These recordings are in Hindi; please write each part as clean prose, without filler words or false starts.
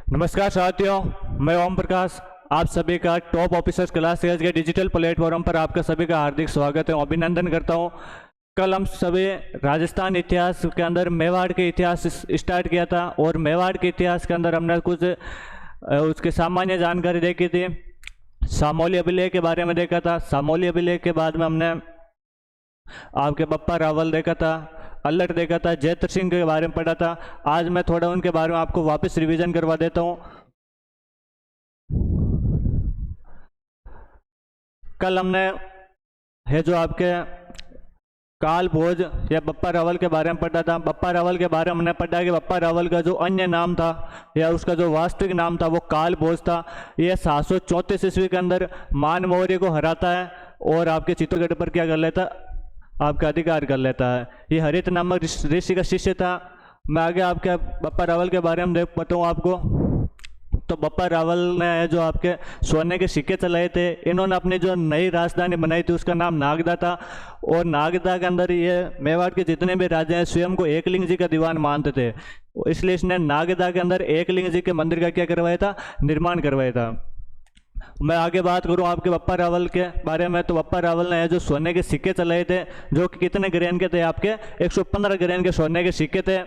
नमस्कार साथियों, मैं ओम प्रकाश। आप सभी का टॉप ऑफिसर्स क्लास सेल्स के डिजिटल प्लेटफॉर्म पर आपका सभी का हार्दिक स्वागत है, अभिनंदन करता हूं। कल हम सभी राजस्थान इतिहास के अंदर मेवाड़ के इतिहास स्टार्ट किया था और मेवाड़ के इतिहास के अंदर हमने कुछ उसके सामान्य जानकारी देखी थी। सामोली अभिलेख के बारे में देखा था। सामोली अभिलेख के बाद में हमने आपके बप्पा रावल देखा था, अल्लट देखा था, जैतर सिंह के बारे में पढ़ा था। आज मैं थोड़ा उनके बारे में आपको वापस रिवीजन करवा देता हूँ। कल हमने है जो आपके काल भोज या बप्पा रावल के बारे में पढ़ा था। बप्पा रावल के बारे में हमने पढ़ा कि बप्पा रावल का जो अन्य नाम था या उसका जो वास्तविक नाम था वो काल भोज था। ये 734 ईस्वी के अंदर मान मौर्य को हराता है और आपके चित्तौड़गढ़ पर क्या कर लेता, आपका अधिकार कर लेता है। ये हरित नामक ऋषि का शिष्य था। मैं आगे आपके बप्पा रावल के बारे में बताऊँ आपको। तो बप्पा रावल ने जो आपके सोने के सिक्के चलाए थे, इन्होंने अपनी जो नई राजधानी बनाई थी उसका नाम नागदा था। और नागदा के अंदर ये मेवाड़ के जितने भी राजा हैं स्वयं को एकलिंग जी का दीवान मानते थे, इसलिए इसने नागदा के अंदर एकलिंग जी के मंदिर का क्या करवाया था, निर्माण करवाया था। मैं आगे बात करूं आपके बप्पा रावल के बारे में, तो बप्पा रावल ने जो सोने के सिक्के चलाए थे जो कि कितने ग्रेन के थे, आपके 115 ग्रेन के सोने के सिक्के थे।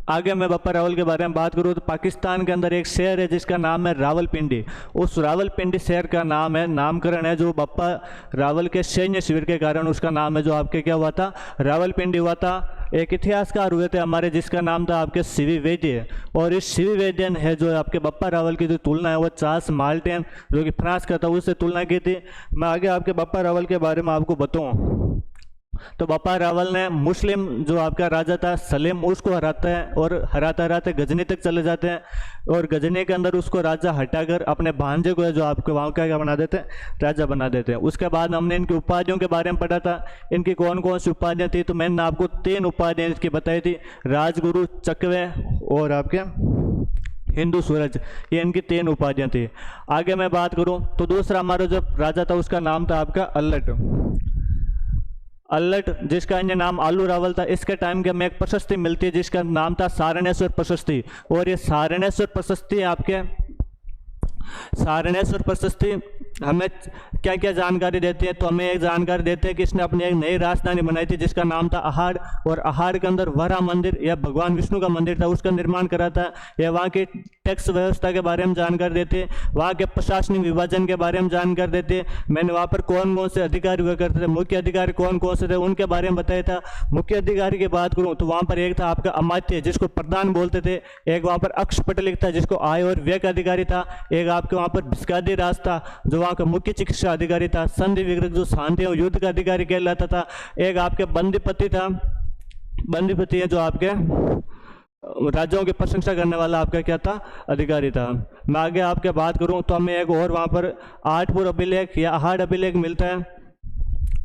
आगे मैं बप्पा रावल के बारे में बात करूं तो पाकिस्तान के अंदर एक शहर है जिसका नाम है रावलपिंडी। उस रावलपिंडी शहर का नाम है, नामकरण है जो बप्पा रावल के सैन्य शिविर के कारण उसका नाम है जो आपके क्या हुआ था, रावलपिंडी हुआ था। एक इतिहासकार हुए थे हमारे जिसका नाम था आपके सीवी वैद्य, और इस सीवी वैद्य है जो आपके बप्पा रावल की जो तुलना है वो चार्ल्स मार्टिन जो कि फ्रांस का था उससे तुलना की थी। मैं आगे आपके बप्पा रावल के बारे में आपको बताऊँ तो बप्पा रावल ने मुस्लिम जो आपका राजा था सलीम उसको हराता है और हराते हराते गजनी तक चले जाते हैं, और गजनी के अंदर उसको राजा हटाकर अपने भांजे को जो आपके वहाँ का क्या बना देते हैं, राजा बना देते हैं। उसके बाद हमने इनकी उपाधियों के बारे में पढ़ा था, इनकी कौन कौन सी उपाधियाँ थी। तो मैंने आपको 3 उपाधियाँ इसकी बताई थी, राजगुरु, चकवे और आपके हिंदू सूरज, ये इनकी 3 उपाधियाँ थी। आगे मैं बात करूँ तो दूसरा हमारा जो राजा था उसका नाम था आपका अल्लट। अल्लट जिसका अन्य नाम आलू रावल था, इसके टाइम के में एक प्रशस्ति मिलती है जिसका नाम था सारणेश्वर प्रशस्ति। और ये सारणेश्वर प्रशस्ति आपके सारणेश्वर प्रशस्ति हमें क्या क्या जानकारी देती है, तो हमें एक जानकारी देते हैं कि इसने अपनी एक नई राजधानी बनाई थी जिसका नाम था अहाड़, और अहाड़ के अंदर वरा मंदिर या भगवान विष्णु का मंदिर था उसका निर्माण करा था। यह वहाँ की टैक्स व्यवस्था के बारे में जानकारी देते हैं, वहाँ के प्रशासनिक विभाजन के बारे में जानकारी देते हैं। मैंने वहाँ पर कौन कौन से अधिकारी हुआ करते थे, मुख्य अधिकारी कौन कौन से थे उनके बारे में बताया था। मुख्य अधिकारी की बात करूँ तो वहाँ पर एक था आपका अमात्य जिसको प्रधान बोलते थे, एक वहाँ पर अक्ष पटलिक था जिसको आय और व्यय का अधिकारी था, एक आपके वहाँ पर भिस्कादी राज था जो वहाँ का मुख्य चिकित्सा अधिकारी था, संधि विग्रह जो शांति और युद्ध का अधिकारी कहलाता था, एक आपके बंदीपति था, बंदीपति है जो आपके राज्यों की प्रशंसा करने वाला आपका क्या था, अधिकारी था। मैं आगे आपके बात करूं तो हमें एक और वहाँ पर आठपुर अभिलेख या अहाड़ अभिलेख मिलता है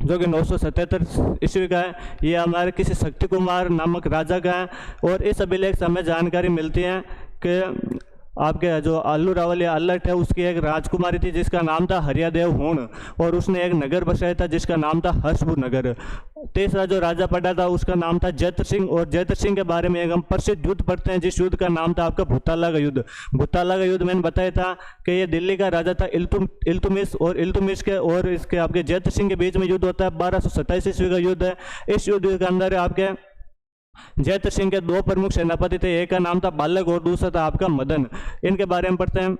जो कि 977 ईस्वी का है। ये हमारे किसी शक्ति कुमार नामक राजा का है, और इस अभिलेख से हमें जानकारी मिलती है कि आपके जो आलू रावल या अल्लट है उसकी एक राजकुमारी थी जिसका नाम था हरियादेव हूण, और उसने एक नगर बसाया था जिसका नाम था हर्षपुर नगर। तीसरा जो राजा पड़ा था उसका नाम था जैतर सिंह, और जैतर सिंह के बारे में एक हम प्रसिद्ध युद्ध पढ़ते हैं जिस युद्ध का नाम था आपका भूताला का युद्ध। भूताला का युद्ध मैंने बताया था कि ये दिल्ली का राजा था इल्तुमिश, और इल्तुमिश के और इसके आपके जैतर सिंह के बीच में युद्ध होता है। 1227 ईस्वी का युद्ध है। इस युद्ध के अंदर आपके जैतर सिंह के 2 प्रमुख सेनापति थे, एक का नाम था बालक और दूसरा था आपका मदन। इनके बारे में पढ़ते हैं,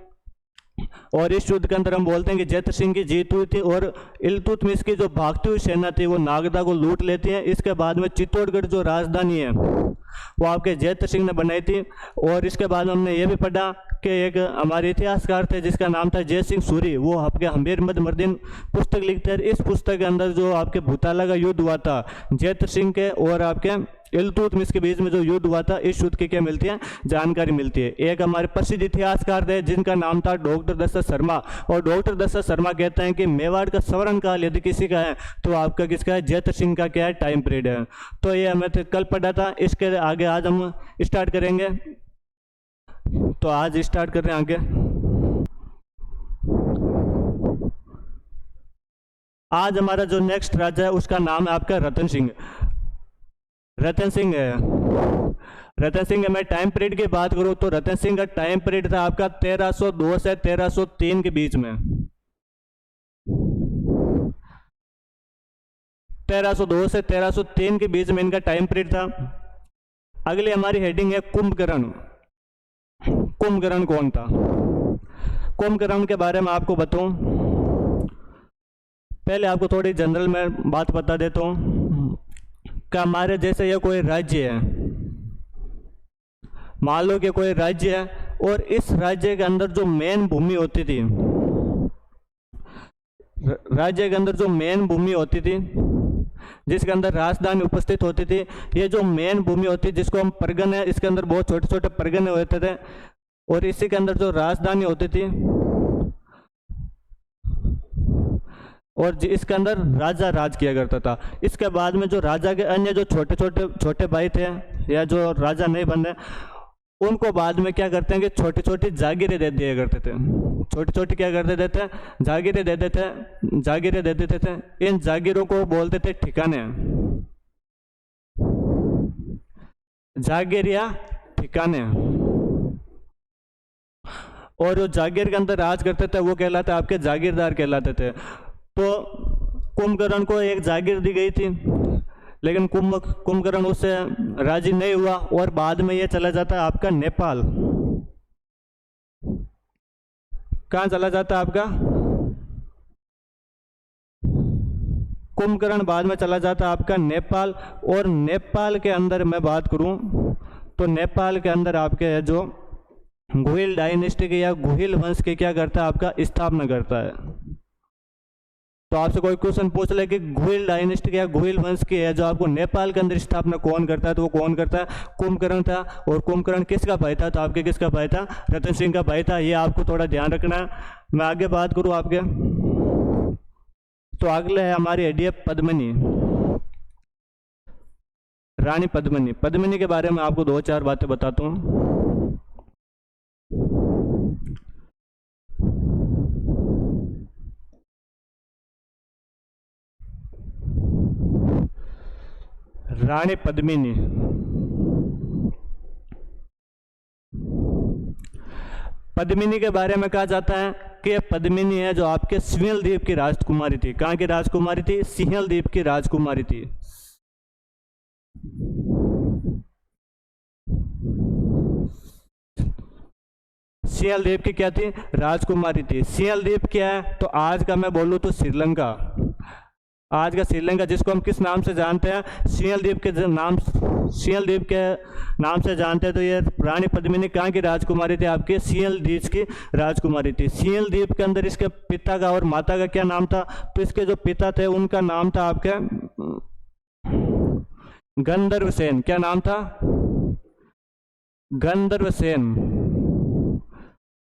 और इस युद्ध के अंदर हम बोलते हैं कि जैतर सिंह की जीत हुई थी और इल्तुतमिश की जो भागती हुई सेना थी वो नागदा को लूट लेती है। इसके बाद में चित्तौड़गढ़ जो राजधानी है वो आपके जैतर सिंह ने बनाई थी। और इसके बाद हमने ये भी पढ़ा कि एक हमारे इतिहासकार थे जिसका नाम था जय सिंह सूरी, वो आपके हमीर मद मर्दिन पुस्तक लिखते हैं। इस पुस्तक के अंदर जो आपके भूताला का युद्ध हुआ था जैतर सिंह के और आपके इल्तुतमिश के बीच में जो युद्ध हुआ था, इस युद्ध की क्या मिलती है, जानकारी मिलती है। एक हमारे प्रसिद्ध इतिहासकार थे जिनका नाम था डॉक्टर दशरथ शर्मा, और डॉक्टर दशरथ शर्मा कहते हैं कि मेवाड़ का स्वर्ण काल यदि किसी का है तो आपका किसका है, जैतर सिंह का क्या है, टाइम पीरियड है। तो ये हमें कल पढ़ा था, इसके आगे आज हम स्टार्ट करेंगे। तो आज स्टार्ट कर रहे हैं आगे। आज हमारा जो नेक्स्ट राजा है उसका नाम है आपका रतन सिंह। रतन सिंह है। रतन सिंह मैं टाइम पीरियड की बात करूं तो रतन सिंह का टाइम पीरियड था आपका 1302 से 1303 के बीच में। 1302 से 1303 के बीच में इनका टाइम पीरियड था। अगली हमारी हेडिंग है कुंभकर्ण। कुंभकर्ण कौन था? कुंभकर्ण के बारे में आपको बताऊं, पहले आपको थोड़ी जनरल में बात बता देता हूं कि हमारे जैसे ये कोई राज्य है, मान लो कि कोई राज्य है और इस राज्य के अंदर जो मेन भूमि होती थी, राज्य के अंदर जो मेन भूमि होती थी जिसके अंदर राजधानी उपस्थित होती थी, ये जो मेन भूमि होती है जिसको हम परगने, इसके अंदर बहुत छोटे छोटे परगने होते थे और इसी के अंदर जो राजधानी होती थी और इसके अंदर राजा राज किया करता था। इसके बाद में जो राजा के अन्य जो छोटे भाई थे या जो राजा नहीं बने, उनको बाद में क्या करते हैं कि छोटी छोटी जागीरें दे दिया करते थे। छोटी छोटी क्या करते थे? जागीरें दे देते थे। इन जागीरों को बोलते थे ठिकाने, जागीर या ठिकाने। और जो जागीर के अंदर राज करते थे वो कहलाते आपके जागीरदार कहलाते थे। तो कुंभकर्ण को एक जागीर दी गई थी, लेकिन कुंभकर्ण उससे राजी नहीं हुआ और बाद में ये चला जाता है आपका नेपाल। कहाँ चला जाता है आपका? कुंभकर्ण बाद में चला जाता है आपका नेपाल। और नेपाल के अंदर मैं बात करूं तो नेपाल के अंदर आपके जो गुहिल डायनेस्टी के या गुहिल वंश के क्या करता है आपका स्थापना करता है। तो आपसे कोई क्वेश्चन पूछ ले कि गुहिल डायनेस्टी या गुहिल वंश की है जो आपको नेपाल के अंदर स्थापना कौन करता है, तो वो कौन करता है? कुंभकर्ण था। और कुंभकर्ण किसका भाई था? तो आपके किसका भाई था? रतन सिंह का भाई था। ये आपको थोड़ा ध्यान रखना है। मैं आगे बात करूं आपके, तो अगले है हमारी हेडी है पद्मिनी, रानी पद्मिनी। पद्मिनी के बारे में आपको 2-4 बातें बताता हूँ। रानी पद्मिनी, पद्मिनी के बारे में कहा जाता है कि पद्मिनी है जो आपके सिंहल द्वीप की राजकुमारी थी। कहाँ की राजकुमारी थी? सिंहल द्वीप की राजकुमारी थी। सिंहल द्वीप की क्या थी? राजकुमारी थी। सिंहल द्वीप क्या है? तो आज का मैं बोलूँ तो श्रीलंका, आज का श्रीलंका जिसको हम किस नाम से जानते हैं? सिंहल द्वीप के नाम, सिंहल द्वीप के नाम से जानते हैं। तो ये रानी पद्मिनी कहाँ की राजकुमारी थी? आपके सिंहल द्वीप की राजकुमारी थी। सिंहल द्वीप के अंदर इसके पिता का और माता का क्या नाम था? तो इसके जो पिता थे उनका नाम था आपके गंधर्व सेन। क्या नाम था? गंधर्व सेन।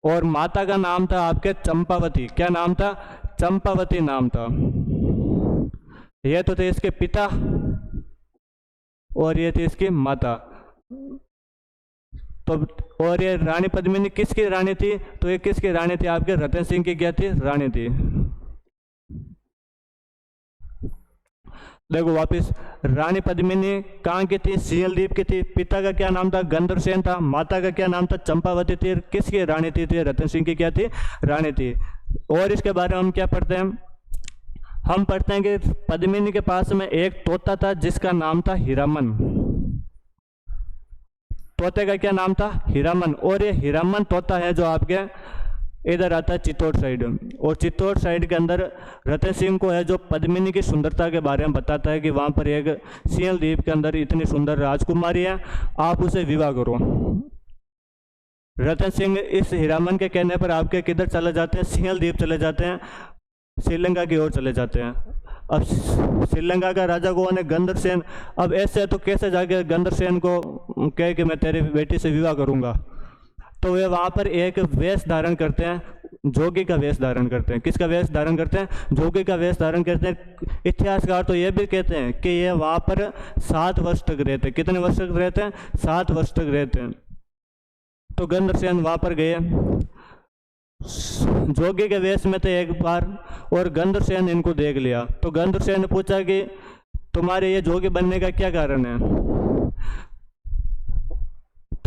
और माता का नाम था आपके चंपावती। क्या नाम था? चंपावती नाम था। ये तो थे इसके पिता और ये थी इसकी माता। तो और ये रानी पद्मिनी किसकी रानी थी? तो ये किसकी रानी थी? आपके रतन सिंह की क्या थी? रानी थी। देखो वापिस, रानी पद्मिनी कहाँ की थी? सिंहल द्वीप की थी। पिता का क्या नाम था? गंधर्व सेन था। माता का क्या नाम था? चंपावती थी। किसकी रानी थी? तो रतन सिंह की क्या थी? रानी थी। और इसके बारे में हम क्या पढ़ते हैं? हम पढ़ते हैं कि पद्मिनी के पास में एक तोता था जिसका नाम था हीरामन। तोते का क्या नाम था? हीरामन। और ये हीरामन तोता है जो आपके इधर आता है चित्तौड़ साइड, और चित्तौड़ साइड के अंदर रतन सिंह को है जो पद्मिनी की सुंदरता के बारे में बताता है कि वहाँ पर एक सिंहल द्वीप के अंदर इतनी सुंदर राजकुमारी है, आप उसे विवाह करो। रतन सिंह इस हीरामन के कहने पर आपके किधर चले जाते हैं? सिंहल द्वीप चले जाते हैं, श्रीलंका की ओर चले जाते हैं। अब श्रीलंका का राजा कौन है? गंधर्व सेन। अब ऐसे तो कैसे जाके गंधर्व सेन को कहे कि मैं तेरी बेटी से विवाह करूंगा? तो वे वहाँ पर एक वेश धारण करते हैं, जोगी का वेश धारण करते हैं। किसका वेश धारण करते हैं? जोगी का वेश धारण करते हैं। इतिहासकार तो ये भी कहते हैं कि ये वहाँ पर 7 वर्ष तक रहते हैं। कितने वर्ष तक रहते हैं? 7 वर्ष तक रहते हैं। तो गंधर्व सेन वहाँ पर गए, जोगी के वेश में थे एक बार, और गंधर्व सेन इनको देख लिया। तो गंधर्व सेन ने पूछा कि तुम्हारे ये जोगी बनने का क्या कारण है?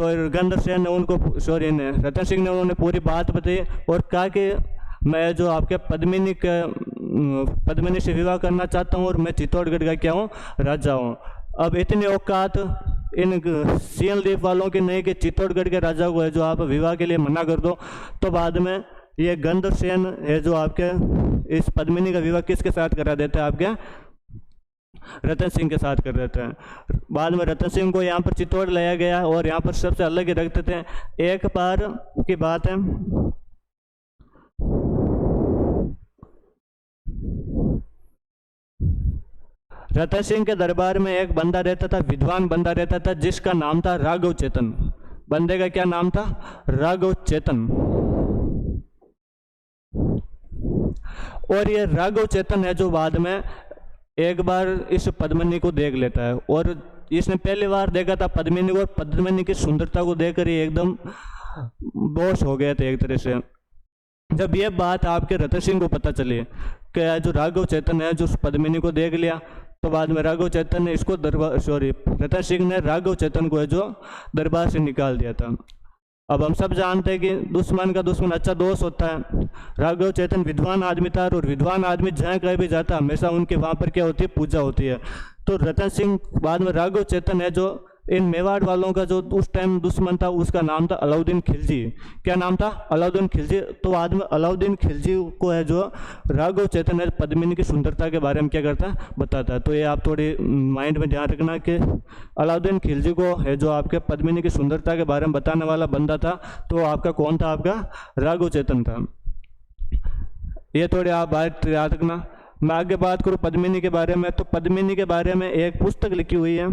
तो गंधर्वसेन ने उनको रतन सिंह ने उन्होंने पूरी बात बताई और कहा कि मैं जो आपके पद्मिनी से विवाह करना चाहता हूँ और मैं चित्तौड़गढ़ का क्या हूँ, राजा हूँ। अब इतनी औकात इन सियल द्वीप वालों की नहीं कि चित्तौड़गढ़ के राजा को है जो आप विवाह के लिए मना कर दो। तो बाद में ये गंधर्वसेन है जो आपके इस पद्मिनी का विवाह किसके साथ करा देते हैं, आपके रतन सिंह के साथ कर देते हैं। बाद में रतन सिंह को यहाँ पर चित्तौड़ लाया गया और यहाँ पर सबसे अलग ही रखते थे। एक बार की बात है, रतन सिंह के दरबार में एक बंदा रहता था, विद्वान बंदा रहता था, जिसका नाम था राघव चेतन। बंदे का क्या नाम था, राघव चेतन। और ये राघव चेतन है जो बाद में एक बार इस पद्मिनी को देख लेता है और इसने पहली बार देखा था पद्मिनी को और पद्मिनी की सुंदरता को देखकर ही एकदम बेहोश हो गए थे एक तरह से। जब ये बात आपके रतन सिंह को पता चली कि जो राघव चेतन है जो पद्मिनी को देख लिया, तो बाद में राघव चेतन ने इसको रतन सिंह ने राघव चेतन को है जो दरबार से निकाल दिया था। अब हम सब जानते हैं कि दुश्मन का दुश्मन अच्छा दोस्त होता है। राघव चेतन विद्वान आदमी था और विद्वान आदमी जहाँ कहीं भी जाता हमेशा उनके वहाँ पर क्या होती है, पूजा होती है। तो रतन सिंह बाद में राघव चेतन है जो इन मेवाड़ वालों का जो उस टाइम दुश्मन था उसका नाम था अलाउद्दीन खिलजी। क्या नाम था, अलाउद्दीन खिलजी। तो बाद में अलाउद्दीन खिलजी को है जो राघव चेतन है पद्मिनी की सुंदरता के बारे में क्या करता है, बताता है। तो ये आप थोड़ी माइंड में ध्यान रखना कि अलाउद्दीन खिलजी को है जो आपके पद्मिनी की सुंदरता के बारे में बताने वाला बंदा था, तो आपका कौन था, आपका राघव चेतन था। ये थोड़ी आप बात याद रखना। मैं आगे बात करूँ पद्मिनी के बारे में, तो पद्मिनी के बारे में एक पुस्तक लिखी हुई है।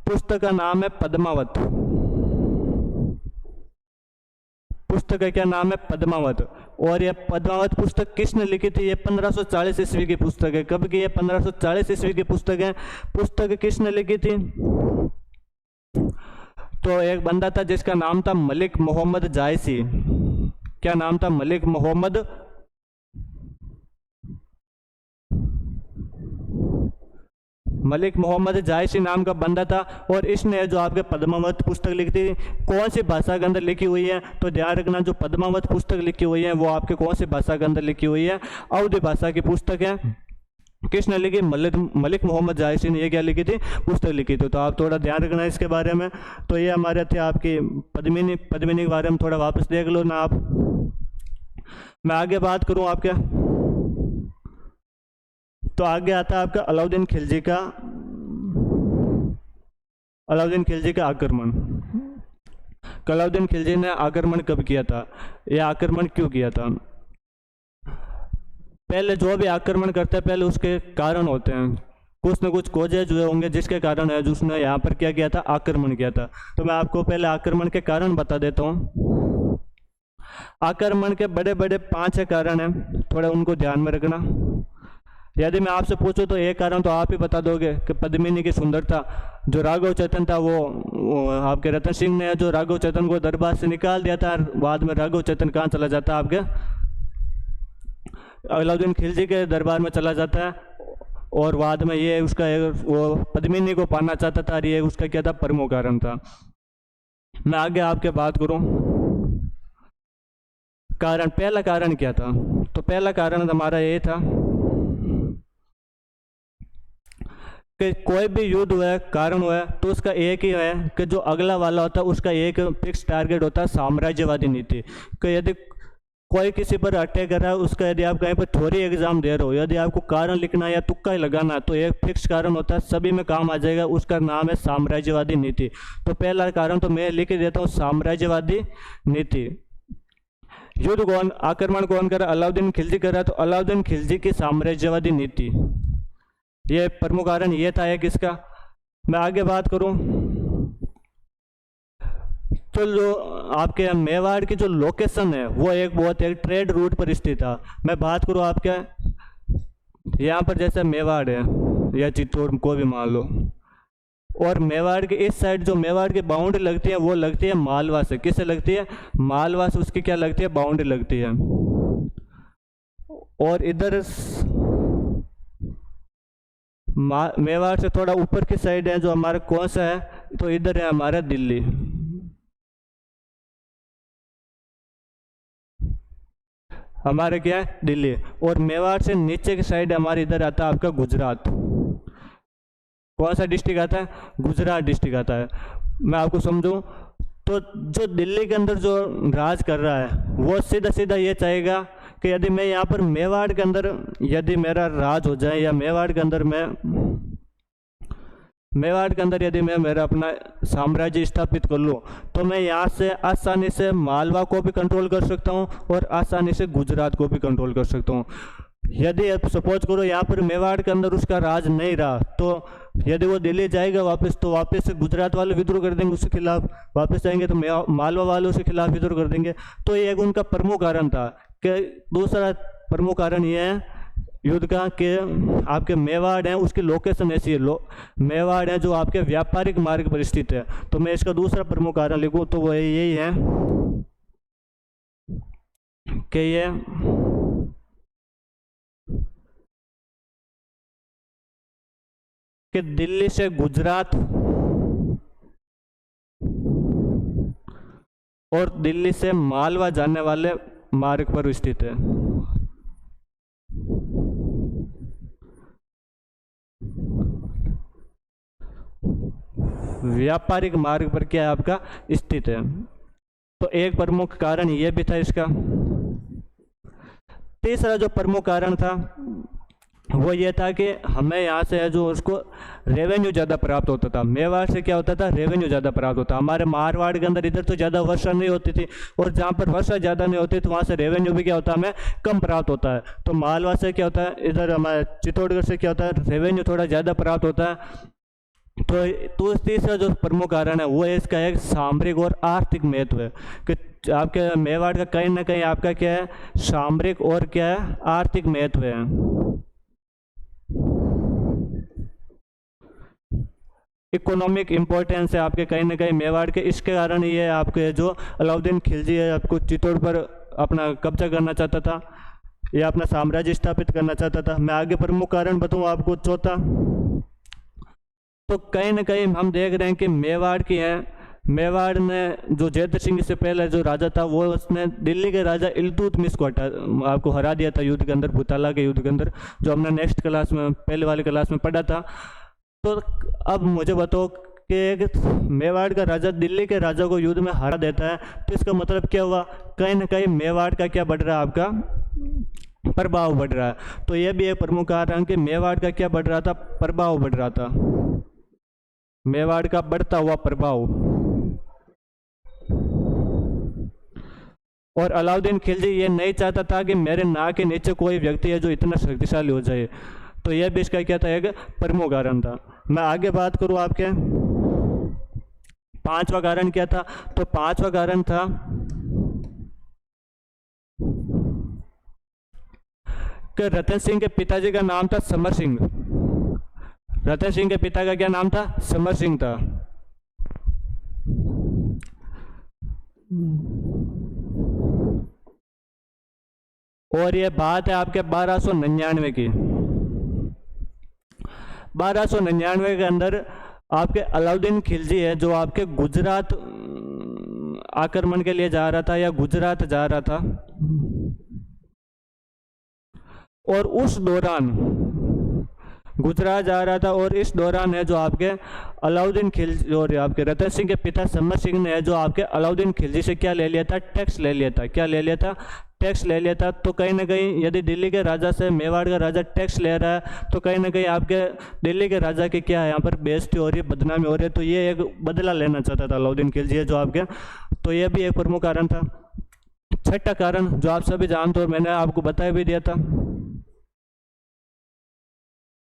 पुस्तक का नाम है पद्मावत। पुस्तक का क्या नाम है, पद्मावत। और ये पद्मावत पुस्तक किसने लिखी थी, ये 1540 ईस्वी की पुस्तक है। कब की, ये 1540 ईस्वी की पुस्तक है। पुस्तक किसने लिखी थी, तो एक बंदा था जिसका नाम था मलिक मोहम्मद जायसी। क्या नाम था, मलिक मोहम्मद जायसी नाम का बंदा था। और इसने जो आपके पद्मावत पुस्तक लिखी थी कौन सी भाषा के अंदर लिखी हुई है, तो ध्यान रखना जो पद्मावत पुस्तक लिखी हुई है वो आपके कौन सी भाषा के अंदर लिखी हुई है, अवधी भाषा की पुस्तक है। किसने लिखी, मलिक मोहम्मद जायसी ने ये क्या लिखी थी, पुस्तक लिखी थी। तो आप थोड़ा ध्यान रखना इसके बारे में। तो ये हमारे थे आपकी पद्मिनी के बारे में थोड़ा वापस देख लो ना आप। मैं आगे बात करूं आपके, तो आगे आता है आपका अलाउद्दीन खिलजी का आक्रमण। अलाउद्दीन खिलजी ने आक्रमण कब किया था, यह आक्रमण क्यों किया था। पहले जो भी आक्रमण करते हैं पहले उसके कारण होते हैं, कुछ न कुछ कोजे जो होंगे जिसके कारण है जो उसने यहाँ पर क्या किया था, आक्रमण किया था। तो मैं आपको पहले आक्रमण के कारण बता देता हूँ। आक्रमण के बड़े बड़े 5 कारण हैं, थोड़ा उनको ध्यान में रखना। यदि मैं आपसे पूछूं तो एक कारण तो आप ही बता दोगे कि पद्मिनी की सुंदरता। जो राघव चेतन था वो आपके रतन सिंह ने जो राघव चेतन को दरबार से निकाल दिया था, बाद में राघव चेतन कहाँ चला जाता है, आपके अलाउद्दीन खिलजी के दरबार में चला जाता है। और बाद में ये उसका वो पद्मिनी को पाना चाहता था, ये उसका क्या था, प्रमुख कारण था। मैं आगे आपके बात करूं कारण, पहला कारण क्या था, तो पहला कारण हमारा ये था कि कोई भी युद्ध हुआ, कारण हुआ, तो उसका एक ही है कि जो अगला वाला होता है उसका एक फिक्स टारगेट होता है, साम्राज्यवादी नीति। कि यदि कोई किसी पर अटैक कर रहा है, उसका यदि आप कहीं पर थ्योरी एग्जाम दे रहे हो, यदि आपको कारण लिखना है या तुक्का ही लगाना है, तो एक फिक्स कारण होता है, सभी में काम आ जाएगा, उसका नाम है साम्राज्यवादी नीति। तो पहला कारण तो मैं लिख देता हूँ, साम्राज्यवादी नीति। युद्ध कौन, आक्रमण कौन कर रहा, अलाउद्दीन खिलजी कर रहा है, तो अलाउद्दीन खिलजी की साम्राज्यवादी नीति, ये प्रमुख कारण ये था एक इसका। मैं आगे बात करूं तो जो आपके मेवाड़ की जो लोकेशन है वो एक बहुत एक ट्रेड रूट पर स्थित था। मैं बात करूं आपके यहाँ पर जैसे मेवाड़ है या चित्तौड़ को भी मान लो, और मेवाड़ के इस साइड जो मेवाड़ की बाउंड्री लगती है वो लगती है मालवा से। किससे लगती है, मालवा से उसकी क्या लगती है, बाउंड्री लगती है। और इधर मेवाड़ से थोड़ा ऊपर की साइड है जो हमारा कौन सा है, तो इधर है हमारा दिल्ली। हमारे क्या है, दिल्ली। और मेवाड़ से नीचे की साइड हमारे इधर आता है आपका गुजरात। कौन सा डिस्ट्रिक्ट आता है, गुजरात डिस्ट्रिक्ट आता है। मैं आपको समझूं तो जो दिल्ली के अंदर जो राज कर रहा है वो सीधा सीधा ये चाहेगा कि यदि मैं यहाँ पर मेवाड़ के अंदर यदि मेरा राज हो जाए, या मेवाड़ के अंदर यदि मैं मेरा अपना साम्राज्य स्थापित कर लूँ, तो मैं यहाँ से आसानी से मालवा को भी कंट्रोल कर सकता हूँ और आसानी से गुजरात को भी कंट्रोल कर सकता हूँ। यदि सपोज करो यहाँ पर मेवाड़ के अंदर उसका राज नहीं रहा, तो यदि वो दिल्ली जाएगा वापस, तो वापस से गुजरात वाले विद्रोह कर देंगे उसके खिलाफ, वापस जाएंगे तो मालवा वाले उसके खिलाफ विद्रोह कर देंगे। तो ये एक उनका प्रमुख कारण था। कि दूसरा प्रमुख कारण ये है युद्ध का कि आपके मेवाड़ है उसकी लोकेशन ऐसी है, मेवाड़ है जो आपके व्यापारिक मार्ग पर स्थित है। तो मैं इसका दूसरा प्रमुख कारण लिखूँ तो वो यही है कि ये कि दिल्ली से गुजरात और दिल्ली से मालवा जाने वाले मार्ग पर स्थित है। व्यापारिक मार्ग पर क्या है आपका स्थित है। तो एक प्रमुख कारण यह भी था इसका। तीसरा जो प्रमुख कारण था वो ये था कि हमें यहाँ से है जो उसको रेवेन्यू ज़्यादा प्राप्त होता था। मेवाड़ से क्या होता था, रेवेन्यू ज़्यादा प्राप्त होता। हमारे मारवाड़ के अंदर इधर तो ज़्यादा वर्षा नहीं होती थी, और जहाँ पर वर्षा ज़्यादा नहीं होती तो वहाँ से रेवेन्यू भी क्या होता है, हमें कम प्राप्त होता है। तो मालवा से क्या होता है, इधर हमारे चित्तौड़गढ़ से क्या होता है, रेवेन्यू थोड़ा ज़्यादा प्राप्त होता है। तो तीसरा जो प्रमुख कारण है वो है इसका एक सामरिक और आर्थिक महत्व है कि आपके मेवाड़ का कहीं ना कहीं आपका क्या है, सामरिक और क्या है, आर्थिक महत्व है। इकोनॉमिक इम्पोर्टेंस है आपके कहीं ना कहीं मेवाड़ के। इसके कारण ये आपके जो अलाउद्दीन खिलजी है आपको चित्तौड़ पर अपना कब्जा करना चाहता था या अपना साम्राज्य स्थापित करना चाहता था। मैं आगे प्रमुख कारण बताऊँ आपको चौथा। तो कहीं ना कहीं हम देख रहे हैं कि मेवाड़ की है, मेवाड़ ने जो जयद्रथ सिंह से पहले जो राजा था वो उसने दिल्ली के राजा इल्तुतमिश को आपको हरा दिया था युद्ध के अंदर, भूताला के युद्ध के अंदर, जो हमने नेक्स्ट क्लास में पहले वाली क्लास में पढ़ा था। तो अब मुझे बताओ कि एक मेवाड़ का राजा दिल्ली के राजा को युद्ध में हरा देता है, तो इसका मतलब क्या हुआ, कहीं ना कहीं मेवाड़ का क्या बढ़ रहा है, आपका प्रभाव बढ़ रहा है। तो यह भी एक प्रमुख कारण कि मेवाड़ का क्या बढ़ रहा था, प्रभाव बढ़ रहा था, मेवाड़ का बढ़ता हुआ प्रभाव। और अलाउद्दीन खिलजी ये नहीं चाहता था कि मेरे नाक के नीचे कोई व्यक्ति है जो इतना शक्तिशाली हो जाए। तो यह भी इसका क्या था, एक प्रमुख कारण था। मैं आगे बात करूं आपके पांचवा कारण क्या था। तो पांचवा कारण था कि रतन सिंह के पिताजी का नाम था समर सिंह। रतन सिंह के पिता का क्या नाम था, समर सिंह था। और ये बात है आपके 1299 की। 1299 के अंदर आपके अलाउद्दीन खिलजी है जो आपके गुजरात आक्रमण के लिए जा रहा था या गुजरात जा रहा था, और उस दौरान गुजरात जा रहा था, और इस दौरान है जो आपके अलाउद्दीन खिलजी और आपके रतन सिंह के पिता समर सिंह ने जो आपके अलाउद्दीन खिलजी से क्या ले लिया था, टैक्स ले लिया था। क्या ले लिया था, टैक्स ले लिया था। तो कहीं ना कहीं यदि दिल्ली के राजा से मेवाड़ का राजा टैक्स ले रहा है तो कहीं ना कहीं आपके दिल्ली के राजा की क्या है, यहाँ पर बेइज्जती हो रही है, बदनामी हो रही है। तो ये एक बदला लेना चाहता था अलाउद्दीन खिलजी है जो आपके। तो ये भी एक प्रमुख कारण था। छठा कारण जो आप सभी जानते हो, मैंने आपको बता भी दिया था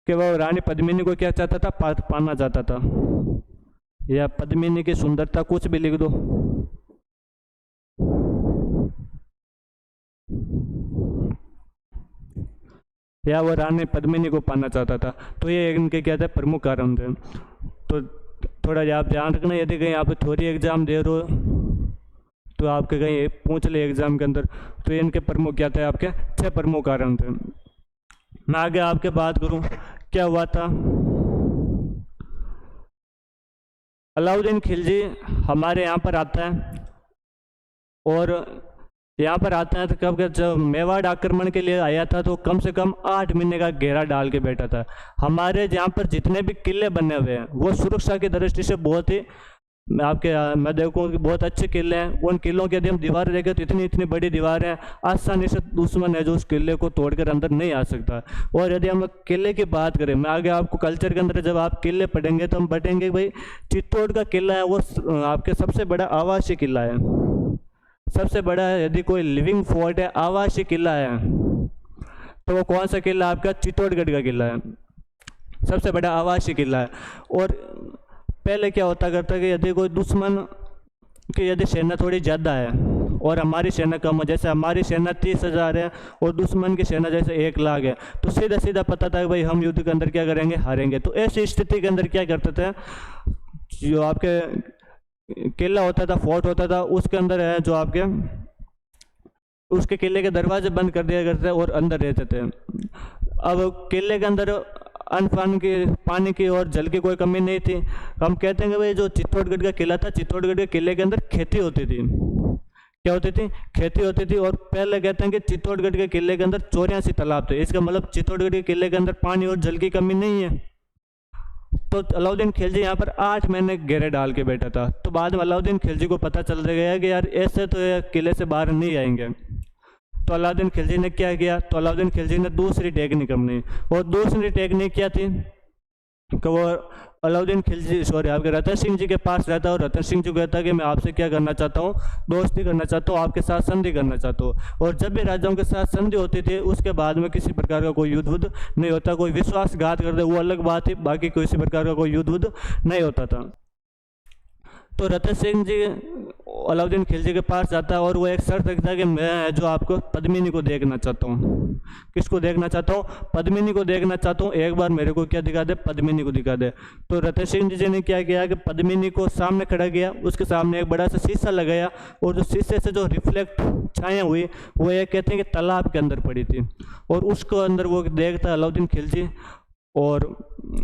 कि वह रानी पद्मिनी को क्या चाहता था, पाना चाहता था, या पद्मिनी की सुंदरता, कुछ भी लिख दो। या वो रानी पद्मिनी को पाना चाहता था। तो ये इनके क्या थे, प्रमुख कारण थे। तो थोड़ा आप ध्यान रखना, यदि कहीं आप थ्योरी एग्जाम दे रहे हो तो आपके कहीं पूछ ले एग्जाम के अंदर, तो इनके प्रमुख क्या थे, आपके 6 प्रमुख कारण थे। मैं आगे आपके बात करूं क्या हुआ था। अलाउद्दीन खिलजी हमारे यहाँ पर आता है, और यहाँ पर आता है तो कब जब मेवाड़ आक्रमण के लिए आया था तो कम से कम 8 महीने का घेरा डाल के बैठा था। हमारे यहाँ पर जितने भी किले बने हुए हैं वो सुरक्षा की दृष्टि से बहुत ही मैं देखूँ कि बहुत अच्छे किले हैं। उन किलों की यदि हम दीवार देखें तो इतनी इतनी बड़ी दीवार है, आसानी से दुश्मन है जो उस किले को तोड़कर अंदर नहीं आ सकता। और यदि हम किले की बात करें, मैं आगे आपको कल्चर के अंदर जब आप किले पढ़ेंगे तो हम पढ़ेंगे भाई चित्तौड़ का किला है वो आपके सबसे बड़ा आवासीय किला है, सबसे बड़ा यदि कोई लिविंग फोर्ट है, आवासीय किला है, तो वो कौन सा किला? आपका चित्तौड़गढ़ का किला है, सबसे बड़ा आवासीय किला है। और पहले क्या होता करता कि यदि कोई दुश्मन की यदि सेना थोड़ी ज़्यादा है और हमारी सेना कम है, जैसे हमारी सेना 30,000 है और दुश्मन की सेना जैसे 1 लाख है, तो सीधा सीधा पता था कि भाई हम युद्ध के अंदर क्या करेंगे, हारेंगे। तो ऐसी स्थिति के अंदर क्या करते थे, जो आपके किला होता था, फोर्ट होता था, उसके अंदर है जो आपके उसके किले के दरवाजे बंद कर दिया करते थे और अंदर रहते थे। अब किले के अंदर अन्न पानी की पानी की और जल की कोई कमी नहीं थी। हम कहते हैं कि भाई जो चित्तौड़गढ़ का किला था, चित्तौड़गढ़ के किले के अंदर खेती होती थी। क्या होती थी? खेती होती थी। और पहले कहते हैं कि चित्तौड़गढ़ के किले के अंदर 84 तालाब थे। इसका मतलब चित्तौड़गढ़ के किले के अंदर पानी और जल की कमी नहीं है। तो अलाउद्दीन खिलजी यहाँ पर 8 महीने घेरे डाल के बैठा था। तो बाद में अलाउद्दीन खिलजी को पता चल गया कि यार ऐसे तो ये किले से बाहर नहीं आएंगे। तो अलाउद्दीन खिलजी ने क्या किया? तो अलाउद्दीन खिलजी ने दूसरी टेक्निक अपनी, और दूसरी टेक्निक क्या थी कि वो अलाउद्दीन खिलजी आपके रतन सिंह जी के पास रहता है और रतन सिंह जी को कहता है कि मैं आपसे क्या करना चाहता हूँ, दोस्ती करना चाहता हूँ, आपके साथ संधि करना चाहता हूँ। और जब भी राजाओं के साथ संधि होती थी उसके बाद में किसी प्रकार का कोई युद्ध नहीं होता। कोई विश्वासघात कर दे वो अलग बात है, बाकी किसी प्रकार का कोई युद्ध नहीं होता था। तो रतन सिंह जी अलाउद्दीन खिलजी के पास जाता है और वो एक शर्त रखता है कि मैं जो आपको पद्मिनी को देखना चाहता हूँ। किसको देखना चाहता हूँ? पद्मिनी को देखना चाहता हूँ। एक बार मेरे को क्या दिखा दे? पद्मिनी को दिखा दे। तो रतन सिंह जी ने क्या किया कि पद्मिनी को सामने खड़ा किया, उसके सामने एक बड़ा सा शीशा लगाया और जो शीशे से जो रिफ्लेक्ट छाया हुई वो एक कहते हैं कि तालाब के अंदर पड़ी थी। और उसको अंदर वो देखता अलाउद्दीन खिलजी, और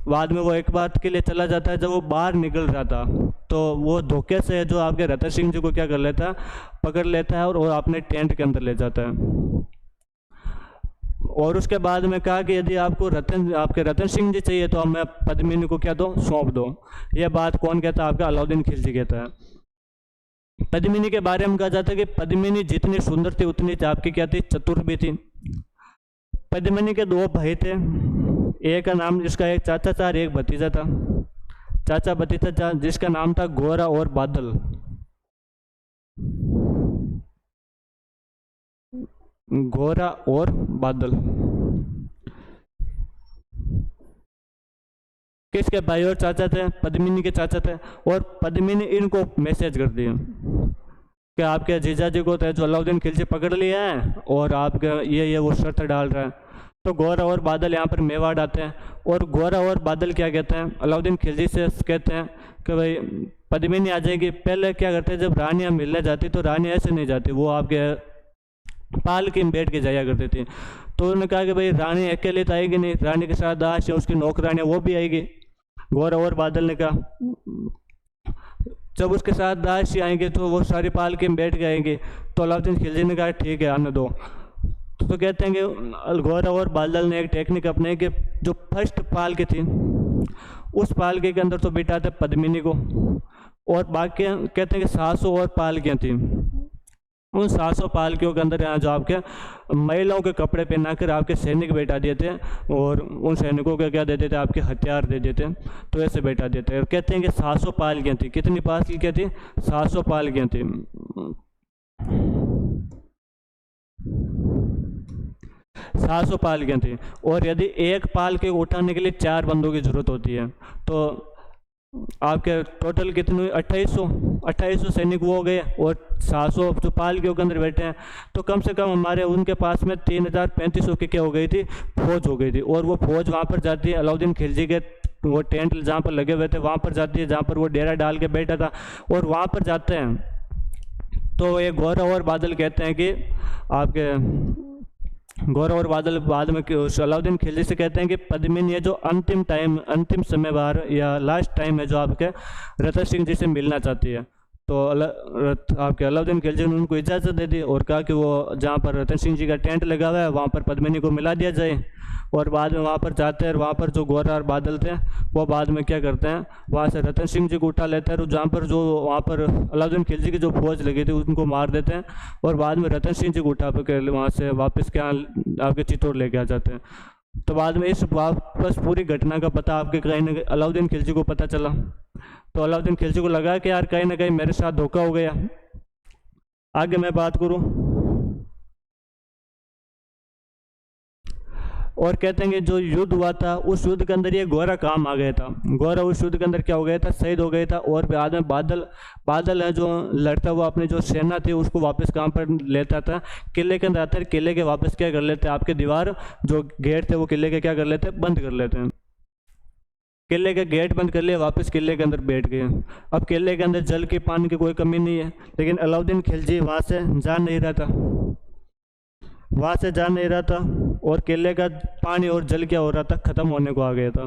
बाद में वो एक बात के लिए चला जाता है। जब वो बाहर निकल रहा था तो वो धोखे से जो आपके रतन सिंह जी को क्या कर लेता है, पकड़ लेता है और अपने टेंट के अंदर ले जाता है। और उसके बाद में कहा कि यदि आपको आपके रतन सिंह जी चाहिए तो हमें पद्मिनी को क्या दो, सौंप दो। यह बात कौन कहता है? आपका अलाउद्दीन खिलजी कहता है। पद्मिनी के बारे में कहा जाता है कि पद्मिनी जितनी सुंदर थी उतनी आपकी क्या थी, चतुर भी थी। पद्मिनी के 2 भाई थे, एक का नाम जिसका एक चाचा था और एक भतीजा था, चाचा भतीजा जिसका नाम था गोरा और बादल। गोरा और बादल किसके भाई और चाचा थे? पद्मिनी के चाचा थे। और पद्मिनी इनको मैसेज कर दिया कि आपके जीजा जी को तो जो अलाउद्दीन खिलजी पकड़ लिया है और आपका ये वो शर्त डाल रहा है। तो गोरा और बादल यहाँ पर मेवाड़ आते हैं और गोरा और बादल क्या कहते हैं? अलाउद्दीन खिलजी से कहते हैं कि भाई पद्मिनी आ जाएगी। पहले क्या करते हैं, जब रानियाँ मिलने जाती तो रानी ऐसे नहीं जाती, वो आपके पालकी में बैठ के जाया करती थी। तो उन्होंने कहा कि भाई रानी अकेले तो आएगी नहीं, रानी के साथ दास या उसकी नौकरानियाँ वो भी आएगी। गोरा और बादल ने कहा जब उसके साथ दासी आएंगे तो वो सारी पालकी में बैठ के आएंगे। तो अलाउद्दीन खिलजी ने कहा ठीक है आने दो। तो कहते हैं कि गोरा और बादल ने एक टेक्निक अपनाई कि जो फर्स्ट पालकी थी उस पालकी के अंदर तो बिठाते पद्मिनी को, और बाकी कहते हैं कि 700 और पालकियाँ थी। उन 700 पालकियों के अंदर यहाँ जो आपके महिलाओं के कपड़े पहनाकर आपके सैनिक बैठा दिए थे और उन सैनिकों को क्या देते थे? आपके हथियार दे देते। तो ऐसे बैठा देते हैं। कहते हैं कि 700 पालकियाँ थी। कितनी पालकियाँ थी? 700 पालकियाँ थी। 700 पालकियाँ थी। और यदि एक पालकी को उठाने के लिए 4 बंदों की जरूरत होती है तो आपके टोटल कितने? 2800 सैनिक वो हो गए और 700 जो पालकियों के अंदर बैठे हैं। तो कम से कम हमारे उनके पास में 3350 की क्या हो गई थी? फौज हो गई थी। और वो फौज वहाँ पर जाती है, अलाउद्दीन खिलजी के वो टेंट जहाँ पर लगे हुए थे वहाँ पर जाती है, जहाँ पर वो डेरा डाल के बैठा था। और वहाँ पर जाते हैं तो ये गोरा और बादल कहते हैं कि आपके गौरव और बादल बाद में अलाउद्दीन खिलजी से कहते हैं कि पद्मिनी ये जो अंतिम समय बार या लास्ट टाइम है जो आपके रतन सिंह जी से मिलना चाहती है। तो आपके अलाउद्दीन खिलजी ने उनको इजाज़त दे दी और कहा कि वो जहाँ पर रतन सिंह जी का टेंट लगा हुआ है वहाँ पर पद्मिनी को मिला दिया जाए। और बाद में वहाँ पर जाते हैं और वहाँ पर जो गौरव और बादल थे वो बाद में क्या करते हैं, वहाँ से रतन सिंह जी को उठा लेते हैं और जहाँ पर जो वहाँ पर अलाउद्दीन खिलजी की जो फौज लगी थी उनको मार देते हैं और बाद में रतन सिंह जी को उठा कर वहाँ से वापस क्या आपके चित्तौड़ लेके आ जाते हैं। तो बाद में इस वापस पूरी घटना का पता आपके कहीं ना कहीं अलाउद्दीन खिलजी को पता चला। तो अलाउद्दीन खिलजी को लगा कि यार कहीं ना कहीं मेरे साथ धोखा हो गया। आगे मैं बात करूं और कहते हैं कि जो युद्ध हुआ था उस युद्ध के अंदर ये गौरा काम आ गया था। गौरा उस युद्ध के अंदर क्या हो गया था, शहीद हो गया था। और बाद में बादल है जो लड़ता हुआ अपनी जो सेना थी उसको वापस कहाँ पर लेता था, किले के अंदर आता है। किले के वापस क्या कर लेते हैं, आपके दीवार जो गेट थे वो किले के क्या कर लेते हैं, बंद कर लेते हैं। किले के गेट बंद कर लिए, वापस किले के अंदर बैठ गए। अब किले के अंदर जल की पानी की कोई कमी नहीं है, लेकिन अलाउद्दीन खिलजी वहाँ से जा नहीं रहा था, और किले का पानी और जल क्या हो रहा था, ख़त्म होने को आ गया था।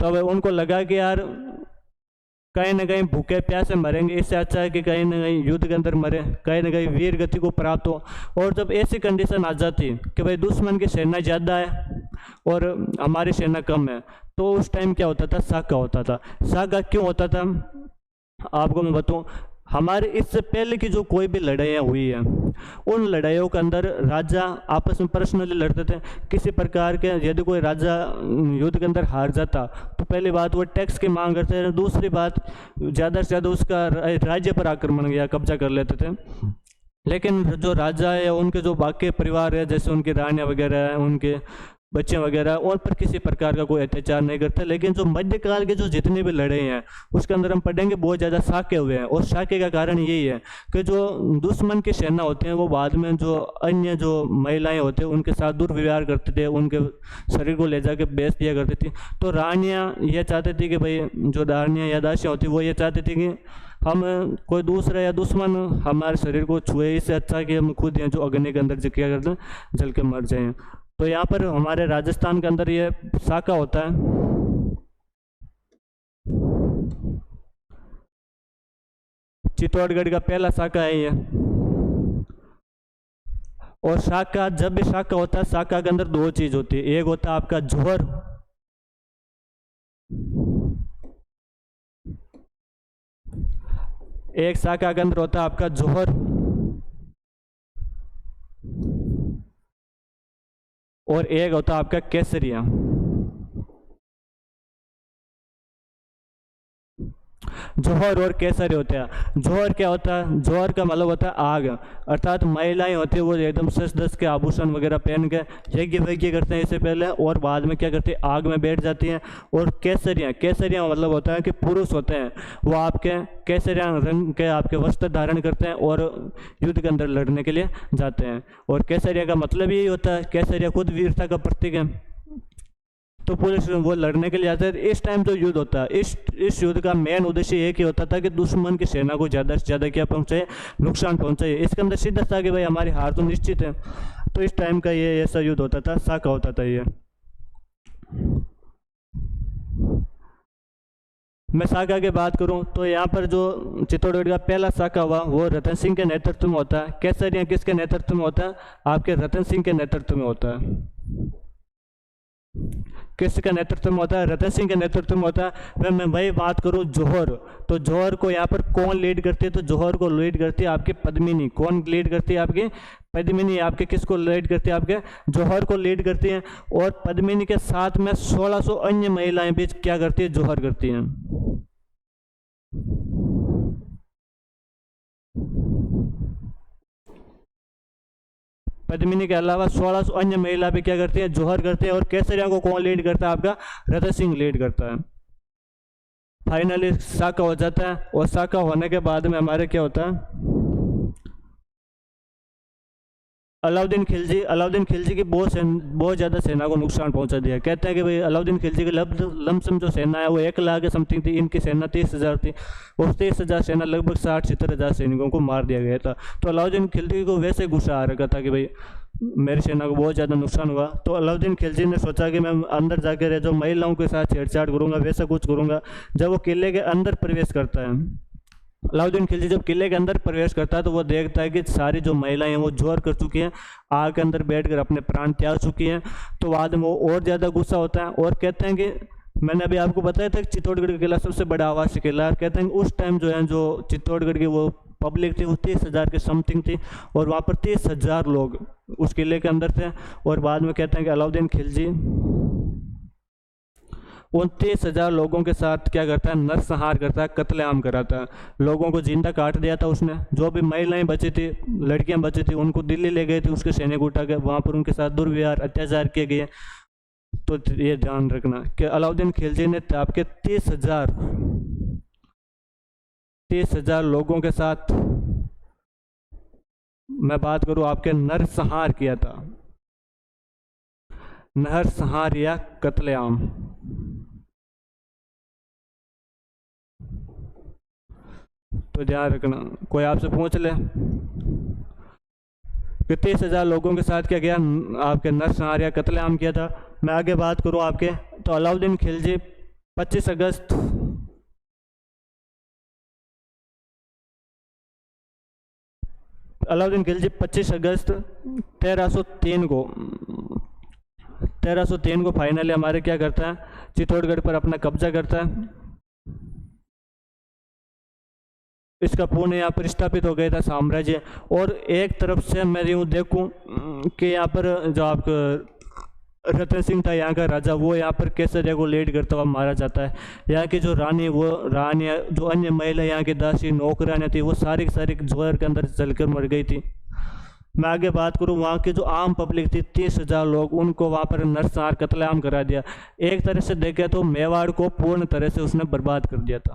तब उनको लगा कि यार कहीं ना कहीं भूखे प्यासे मरेंगे, इससे अच्छा है कि कहीं ना कहीं युद्ध के अंदर मरे, कहीं ना कहीं वीर गति को प्राप्त हो। और जब ऐसी कंडीशन आ जाती कि भाई दुश्मन की सेना ज़्यादा है और हमारी सेना कम है, तो उस टाइम क्या होता था, साका होता था। साका क्यों होता था आपको मैं बताऊँ, हमारे इससे पहले की जो कोई भी लड़ाइयाँ हुई हैं उन लड़ाइयों के अंदर राजा आपस में पर्सनली लड़ते थे। किसी प्रकार के यदि कोई राजा युद्ध के अंदर हार जाता तो पहली बात वो टैक्स की मांग करते थे, दूसरी बात ज़्यादा से ज़्यादा उसका राज्य पर आक्रमण या कब्जा कर लेते थे। लेकिन जो राजा है उनके जो बाकी परिवार है, जैसे उनकी रानियाँ वगैरह हैं, उनके बच्चे वगैरह, उन पर किसी प्रकार का कोई अत्याचार नहीं करते। लेकिन जो मध्यकाल के जो जितने भी लड़ाई हैं उसके अंदर हम पढ़ेंगे बहुत ज़्यादा साके हुए हैं। और साके का कारण यही है कि जो दुश्मन की सेना होते हैं वो बाद में जो अन्य जो महिलाएं होते हैं उनके साथ दुर्व्यवहार करते थे, उनके शरीर को ले जाके बेच दिया करती थी। तो रानियाँ ये चाहती थी कि भाई जो रानियाँ या दासियाँ होती वो ये चाहती थी कि हम कोई दूसरा या दुश्मन हमारे शरीर को छुए, इससे अच्छा कि हम खुद हैं जो अग्नि के अंदर क्या करते हैं, जल के मर जाएं। तो यहाँ पर हमारे राजस्थान के अंदर ये साका होता है। चित्तौड़गढ़ का पहला साका है ये। और साका, जब भी साका होता है, साका के अंदर दो चीज होती है, एक होता है आपका जोहर, एक साका के अंदर होता है आपका जोहर और एक होता है आपका केसरिया। जोहर और केसरी होते हैं। जोहर क्या होता है, जोहर का मतलब होता है आग, अर्थात महिलाएं होती है वो एकदम सज धज के आभूषण वगैरह पहन के यज्ञ करते हैं इससे पहले, और बाद में क्या करते हैं, आग में बैठ जाती हैं। और केसरिया मतलब होता है कि पुरुष होते हैं वो आपके केसरिया रंग के आपके वस्त्र धारण करते हैं और युद्ध के अंदर लड़ने के लिए जाते हैं। और केसरिया का मतलब यही होता है, केसरिया खुद वीरता का प्रतीक है। तो पुलिस वो लड़ने के लिए आते हैं। इस टाइम जो युद्ध होता है, इस युद्ध का मेन उद्देश्य एक ही होता था कि दुश्मन की सेना को ज़्यादा से ज़्यादा क्या पहुंचाए, नुकसान पहुंचाए। इसके अंदर सीधा था कि भाई हमारी हार तो निश्चित है। तो इस टाइम का ये ऐसा युद्ध होता था, साका होता था ये। मैं साका की बात करूं तो यहाँ पर जो चित्तौड़गढ़ का पहला साका हुआ वो रतन सिंह के नेतृत्व में होता है। केसरिया किसके नेतृत्व में होता है, आपके रतन सिंह के नेतृत्व में होता है। किसके नेतृत्व में होता है, रतन सिंह के नेतृत्व में होता है। फिर मैं वही बात करूं जोहर, तो जोहर को यहाँ पर कौन लीड करती है, तो जोहर को लीड करती है आपकी पद्मिनी। कौन लीड करती है, आपकी पद्मिनी। आपके किसको लीड करती है, आपके जोहर को लीड करती है। और पद्मिनी के साथ में 1600 अन्य महिलाएं भी क्या करती है, जोहर करती हैं। पद्मिनी के अलावा 1600 अन्य महिला भी क्या करती है, जोहर करते हैं। और केसरिया को कौन लीड करता है, आपका रतन सिंह लीड करता है। फाइनली साका हो जाता है। और साका होने के बाद में हमारे क्या होता है, अलाउद्दीन खिलजी की बहुत ज़्यादा सेना को नुकसान पहुंचा दिया। कहते हैं कि भाई अलाउद्दीन खिलजी की लमसम जो सेना है वो 1 लाख के समथिंग थी, इनकी सेना 30,000 थी। और 30,000 सेना लगभग 60-70,000 सैनिकों को मार दिया गया था। तो अलाउद्दीन खिलजी को वैसे गुस्सा आ रखा था कि भाई मेरी सेना को बहुत ज़्यादा नुकसान हुआ। तो अलाउद्दीन खिलजी ने सोचा कि मैं अंदर जाकर जो महिलाओं के साथ छेड़छाड़ करूँगा वैसा कुछ करूँगा। जब वो किले के अंदर प्रवेश करता है, अलाउद्दीन खिलजी जब किले के अंदर प्रवेश करता है तो वो देखता है कि सारी जो महिलाएं हैं वो जोर कर चुकी हैं, आग के अंदर बैठकर अपने प्राण त्याग चुकी हैं। तो बाद में वो और ज़्यादा गुस्सा होता है और कहते हैं कि मैंने अभी आपको बताया था कि चित्तौड़गढ़ का किला सबसे बड़ा आवासीय किला है। कहते हैं कि उस टाइम जो है जो चित्तौड़गढ़ की वो पब्लिक थी वो 30,000 के समथिंग थी और वहाँ पर 30,000 लोग उस किले के अंदर थे। और बाद में कहते हैं कि अलाउद्दीन खिलजी उन 30,000 लोगों के साथ क्या करता है, नरसंहार करता है, कत्लेआम कराता है। लोगों को जिंदा काट दिया था उसने। जो भी महिलाएं बची थी, लड़कियां बची थी, उनको दिल्ली ले गए थे उसके सैनिक उठा के, वहाँ पर उनके साथ दुर्व्यवहार अत्याचार किए गए। तो ये ध्यान रखना कि अलाउद्दीन खिलजी ने आपके 30,000 लोगों के साथ, मैं बात करूं आपके, नरसंहार किया था, नरसंहार या कत्लेआम। तो ध्यान रखना, कोई आपसे पूछ ले कि 30,000 लोगों के साथ क्या किया, आपके नरसंहार या कत्लेआम किया था। मैं आगे बात करूं आपके, तो अलाउद्दीन खिलजी 25 अगस्त अलाउद्दीन खिलजी 25 अगस्त 1303 को फाइनली हमारे क्या करता है, चित्तौड़गढ़ पर अपना कब्जा करता है। इसका पुणे यहाँ पर स्थापित हो गया था साम्राज्य। और एक तरफ से मैं यूँ देखूँ कि यहाँ पर जो आपका रतन सिंह था यहाँ का राजा, वो यहाँ पर केसरिया को लीड करता हुआ मारा जाता है। यहाँ की जो रानी, वो रानी जो अन्य महिला यहाँ की दासी नौकरानियाँ थी, वो सारी की सारी जोहर के अंदर जलकर मर गई थी। मैं आगे बात करूँ, वहाँ की जो आम पब्लिक थी 30,000 लोग, उनको वहाँ पर नरसंहार कत्लेआम करा दिया। एक तरह से देखे तो मेवाड़ को पूर्ण तरह से उसने बर्बाद कर दिया था,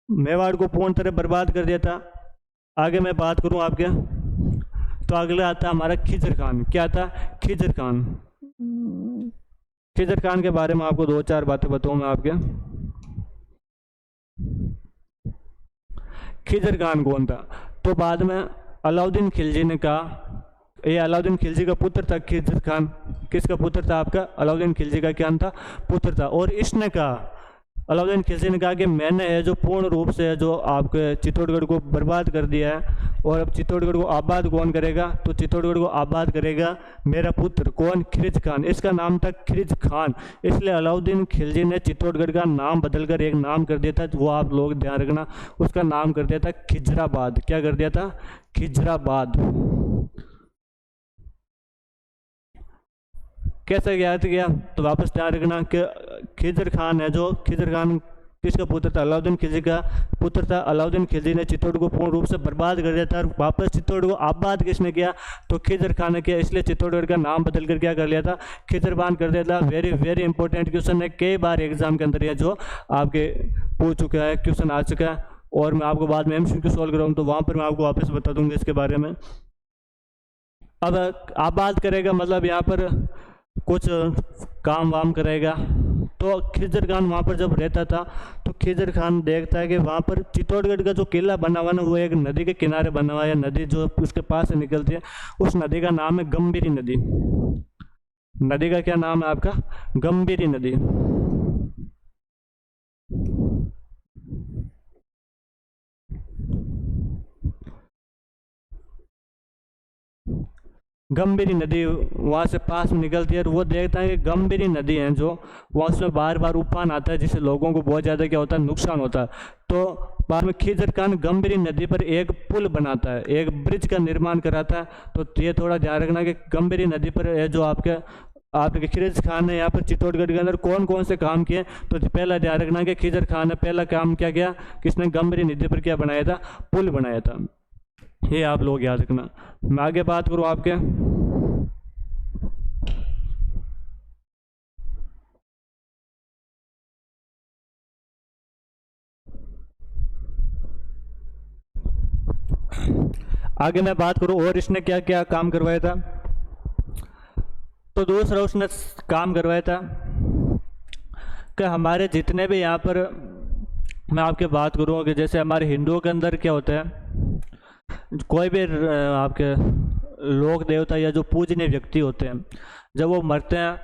मेवाड़ को पूर्ण तरह बर्बाद कर दिया था। आगे मैं बात करूं आपके, तो अगला आता है हमारा खिजर खान। क्या आता? खिजर खान। खिजर खान के बारे में आपको 2-4 बातें बताऊं मैं आपके। खिजर खान कौन था? तो बाद में अलाउद्दीन खिलजी ने कहा, ये अलाउद्दीन खिलजी का पुत्र था खिजर खान। किसका पुत्र था? आपका अलाउद्दीन खिलजी का क्या था? पुत्र था। और इसने कहा, अलाउद्दीन खिलजी ने कहा कि मैंने ये जो पूर्ण रूप से जो आपके चित्तौड़गढ़ को बर्बाद कर दिया है, और अब चित्तौड़गढ़ को आबाद कौन करेगा? तो चित्तौड़गढ़ को आबाद करेगा मेरा पुत्र। कौन? खिरज खान। इसका नाम था खिरज खान। इसलिए अलाउद्दीन खिलजी ने चित्तौड़गढ़ का नाम बदलकर एक नाम कर दिया था, वो आप लोग ध्यान रखना, उसका नाम कर दिया था खिजराबाद। क्या कर दिया था? खिजराबाद। कैसे याद किया? तो वापस ध्यान रखना कि खिजर खान है, जो खिजर खान किसका पुत्र था? अलाउद्दीन खिलजी का पुत्र था। अलाउद्दीन खिलजी ने चित्तौड़ को पूर्ण रूप से बर्बाद कर दिया था, और वापस चित्तौड़ को आबाद किसने किया? तो खिजर खान ने किया। इसलिए चित्तौड़गढ़ का नाम बदल कर क्या कर लिया था? खिजरबान कर दिया था। वेरी वेरी इंपॉर्टेंट क्वेश्चन है, कई बार एग्जाम के अंदर यह जो आपके पूछ चुका है, क्वेश्चन आ चुका है, और मैं आपको बाद में एमसीक्यू सॉल्व कराऊँ तो वहाँ पर मैं आपको वापस बता दूंगा इसके बारे में। अब आबाद करेगा मतलब यहाँ पर कुछ काम वाम करेगा। तो खिजर खान वहाँ पर जब रहता था, तो खिजर खान देखता है कि वहाँ पर चित्तौड़गढ़ का जो किला बना हुआ ना, वो एक नदी के किनारे बना हुआ है। नदी जो उसके पास से निकलती है, उस नदी का नाम है गंभीरी नदी। नदी का क्या नाम है आपका? गंभीरी नदी। गंभीरी नदी वहाँ से पास में निकलती है, और वो देखता है कि गंभीरी नदी है जो, वहाँ उसमें बार बार उफान आता है, जिससे लोगों को बहुत ज़्यादा क्या होता है? नुकसान होता है। तो बाद में खिजर खान गंभीरी नदी पर एक पुल बनाता है, एक ब्रिज का निर्माण कराता है। तो ये थोड़ा ध्यान रखना कि गंभीरी नदी पर जो आपके खिजर खान ने यहाँ पर चित्तौड़गढ़ के अंदर कौन कौन से काम किए। तो पहला ध्यान रखना कि खिजर खान ने पहला काम क्या किया? किसने? गंभीरी नदी पर क्या बनाया था? पुल बनाया था। ये आप लोग याद रखना। मैं आगे बात करूं आपके, आगे मैं बात करूँ और इसने क्या क्या काम करवाया था, तो दूसरा उसने काम करवाया था कि हमारे जितने भी यहाँ पर मैं आपके बात करूँ कि जैसे हमारे हिंदुओं के अंदर क्या होता है, कोई भी आपके लोक देवता या जो पूजनीय व्यक्ति होते हैं जब वो मरते हैं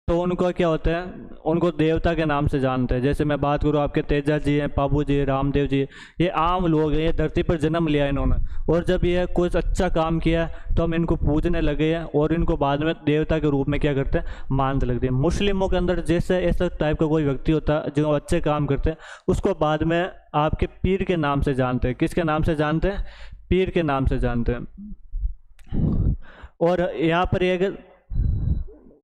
तो उनको क्या होता है, उनको देवता के नाम से जानते हैं। जैसे मैं बात करूँ आपके तेजा जी हैं, पाबू जी, रामदेव जी, ये आम लोग हैं, ये धरती पर जन्म लिया इन्होंने, और जब ये कुछ अच्छा काम किया तो हम इनको पूजने लगे हैं और इनको बाद में देवता के रूप में क्या करते हैं, मानते लगते हैं। मुस्लिमों के अंदर जैसे ऐसा टाइप का कोई व्यक्ति होता है जो अच्छे काम करते हैं उसको बाद में आपके पीर के नाम से जानते हैं। किसके नाम से जानते हैं? पीर के नाम से जानते हैं। और यहाँ पर एक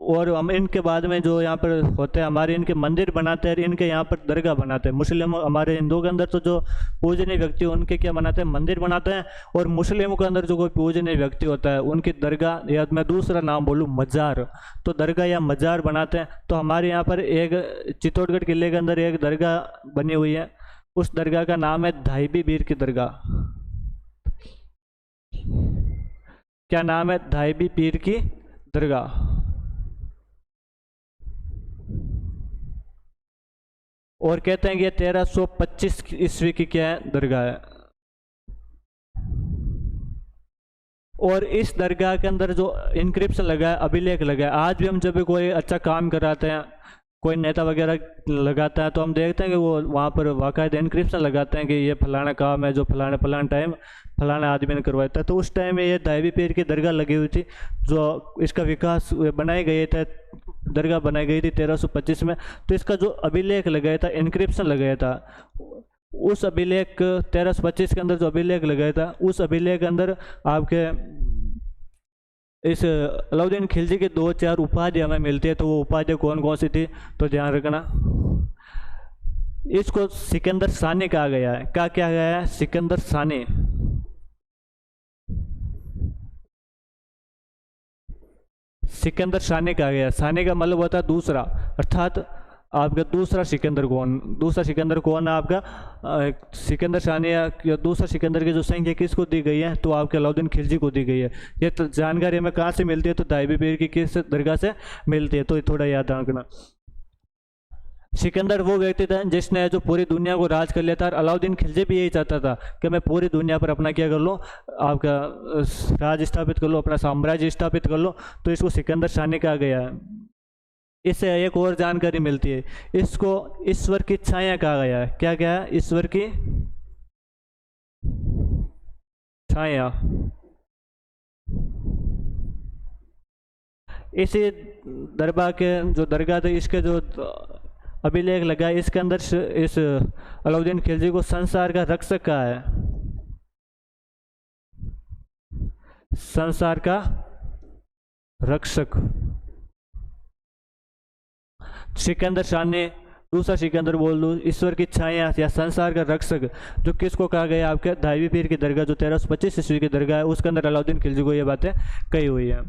और हम इनके बाद में जो यहाँ पर होते हैं हमारे इनके मंदिर बनाते हैं, इनके यहाँ पर दरगाह बनाते हैं। मुस्लिम हमारे हिंदुओं के अंदर तो जो पूजनीय व्यक्ति उनके क्या बनाते हैं, मंदिर बनाते हैं, और मुस्लिमों के अंदर जो कोई पूजनीय व्यक्ति होता है उनकी दरगाह, या मैं दूसरा नाम बोलूँ मज़ार, तो दरगाह या मज़ार बनाते हैं। तो हमारे यहाँ पर एक चित्तौड़गढ़ किले के अंदर एक दरगाह बनी हुई है, उस दरगाह का नाम है धाईबी पीर की दरगाह। क्या नाम है? धाईबी पीर की दरगाह। और कहते हैं कि 1325 ईस्वी की क्या है, दरगाह है। और इस दरगाह के अंदर जो इंक्रिप्शन लगा है, अभिलेख लगा है, आज भी हम जब भी कोई अच्छा काम कराते हैं, कोई नेता वगैरह लगाता है, तो हम देखते हैं कि वो वहाँ पर बाकायदा इंक्रिप्शन लगाते हैं कि ये फलाना काम है जो फलाना टाइम फलाना आदमी ने करवाया था। तो उस टाइम में ये धाईबी पीर की दरगाह लगी हुई थी, जो इसका विकास बनाई गई था, दरगाह बनाई गई थी 1325 में। तो इसका जो अभिलेख लगाया था, इंक्रिप्शन लगाया था, उस अभिलेख 1325 के अंदर जो अभिलेख लगाया था, उस अभिलेख के अंदर आपके इस अलाउद्दीन खिलजी की 2-4 उपाधि हमें मिलती है। तो वो उपाधि कौन कौन सी थी तो ध्यान रखना। इसको सिकंदर सानी कहा गया है। क्या क्या गया है? सिकंदर सानी। सिकंदर सानी कहा गया। सानी का मतलब होता है दूसरा, अर्थात आपका दूसरा सिकंदर कौन, दूसरा सिकंदर कौन है आपका? सिकंदर सानी या दूसरा सिकंदर की जो संख्या किसको दी गई है तो आपके अलाउद्दीन खिलजी को दी गई है। ये तो जानकारी हमें कहाँ से मिलती है तो धाईबी पीर की किस दरगाह से मिलती है, तो ये थोड़ा याद रखना। सिकंदर वो व्यक्ति था जिसने जो पूरी दुनिया को राज कर लिया था, और अलाउद्दीन खिलजी भी यही चाहता था कि मैं पूरी दुनिया पर अपना क्या कर लूँ, आपका राज स्थापित कर लूँ, अपना साम्राज्य स्थापित कर लूँ। तो इसको सिकंदर सानी कहा गया है। इससे एक और जानकारी मिलती है, इसको ईश्वर की छाया कहा गया है। क्या क्या है? ईश्वर की छाया। इसी दरबार के जो दरगाह थे, इसके जो अभिलेख लगा, इसके अंदर इस अलाउद्दीन खिलजी को संसार का रक्षक कहा है। संसार का रक्षक सिकंदर सानी, दूसरा सिकंदर बोल दो, ईश्वर की छाया या संसार का रक्षक, जो किसको कहा गया आपके धाईबी पीर की दरगाह जो 1325 ईस्वी की दरगाह है, उसके अंदर अलाउद्दीन खिलजी को ये बातें कही हुई है।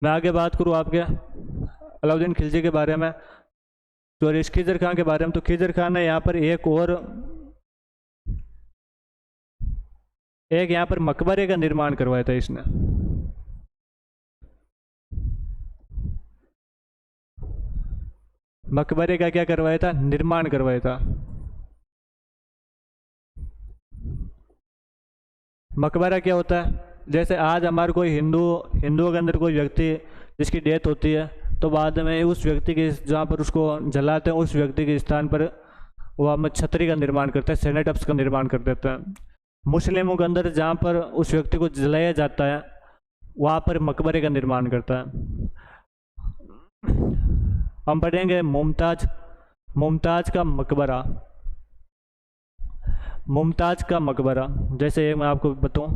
मैं आगे बात करूँ आपके अलाउद्दीन खिलजी के बारे में तो इस खिजर खां के बारे में, तो खिजर खां ने यहाँ पर एक यहाँ पर मकबरे का निर्माण करवाया था। इसने मकबरे का क्या करवाया था? निर्माण करवाया था। मकबरा क्या होता है? जैसे आज हमारे कोई हिंदुओं के अंदर कोई व्यक्ति जिसकी डेथ होती है तो बाद में उस व्यक्ति के जहाँ पर उसको जलाते हैं उस व्यक्ति के स्थान पर वो हम छतरी का निर्माण करते हैं, सैनिटप्स का निर्माण कर देते हैं। मुस्लिमों के अंदर जहाँ पर उस व्यक्ति को जलाया जाता है वहाँ पर मकबरे का निर्माण करता है। हम पढ़ेंगे मुमताज का मकबरा। मुमताज का मकबरा जैसे मैं आपको बताऊं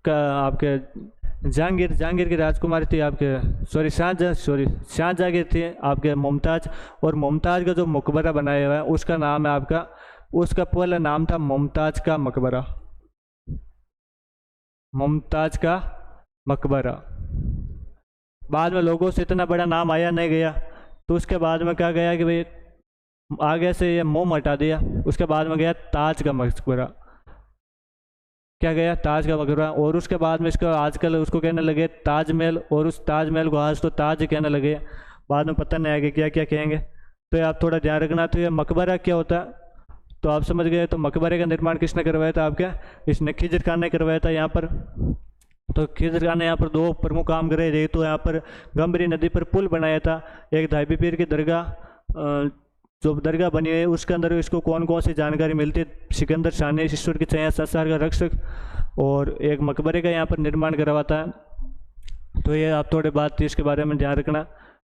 का आपके जहांगीर की राजकुमारी थी आपके शाहजहांगीर थी आपके मुमताज, और मुमताज का जो मकबरा बनाया हुआ है उसका नाम है आपका, उसका पहला नाम था मुमताज का मकबरा। मुमताज का मकबरा। बाद में लोगों से इतना बड़ा नाम आया नहीं गया, तो उसके बाद में क्या गया कि भाई आगे से ये मोम हटा दिया, उसके बाद में गया ताज का मकबरा। क्या गया, ताज का मकबरा। और उसके बाद में इसको आजकल उसको कहने लगे ताजमहल, और उस ताजमहल को आज तो ताज ही कहने लगे, बाद में पता नहीं आएगा क्या क्या कहेंगे। तो ये आप थोड़ा ध्यान रखना। तो ये मकबरा क्या होता है तो आप समझ गए। तो मकबरे का निर्माण किसने करवाया था आपके, इसने खिजर खान ने करवाया था यहाँ पर। तो खिजर खान ने यहाँ पर दो प्रमुख काम करे थे। तो यहाँ पर गंभीरी नदी पर पुल बनाया था, एक धाबी पीर की दरगाह जो दरगाह बनी है उसके अंदर इसको कौन कौन सी जानकारी मिलती है, सिकंदर शाह ने ईश्वर की छाया संसार का रक्षक, और एक मकबरे का यहाँ पर निर्माण करवाता है। तो ये आप थोड़े बात इसके बारे में ध्यान रखना।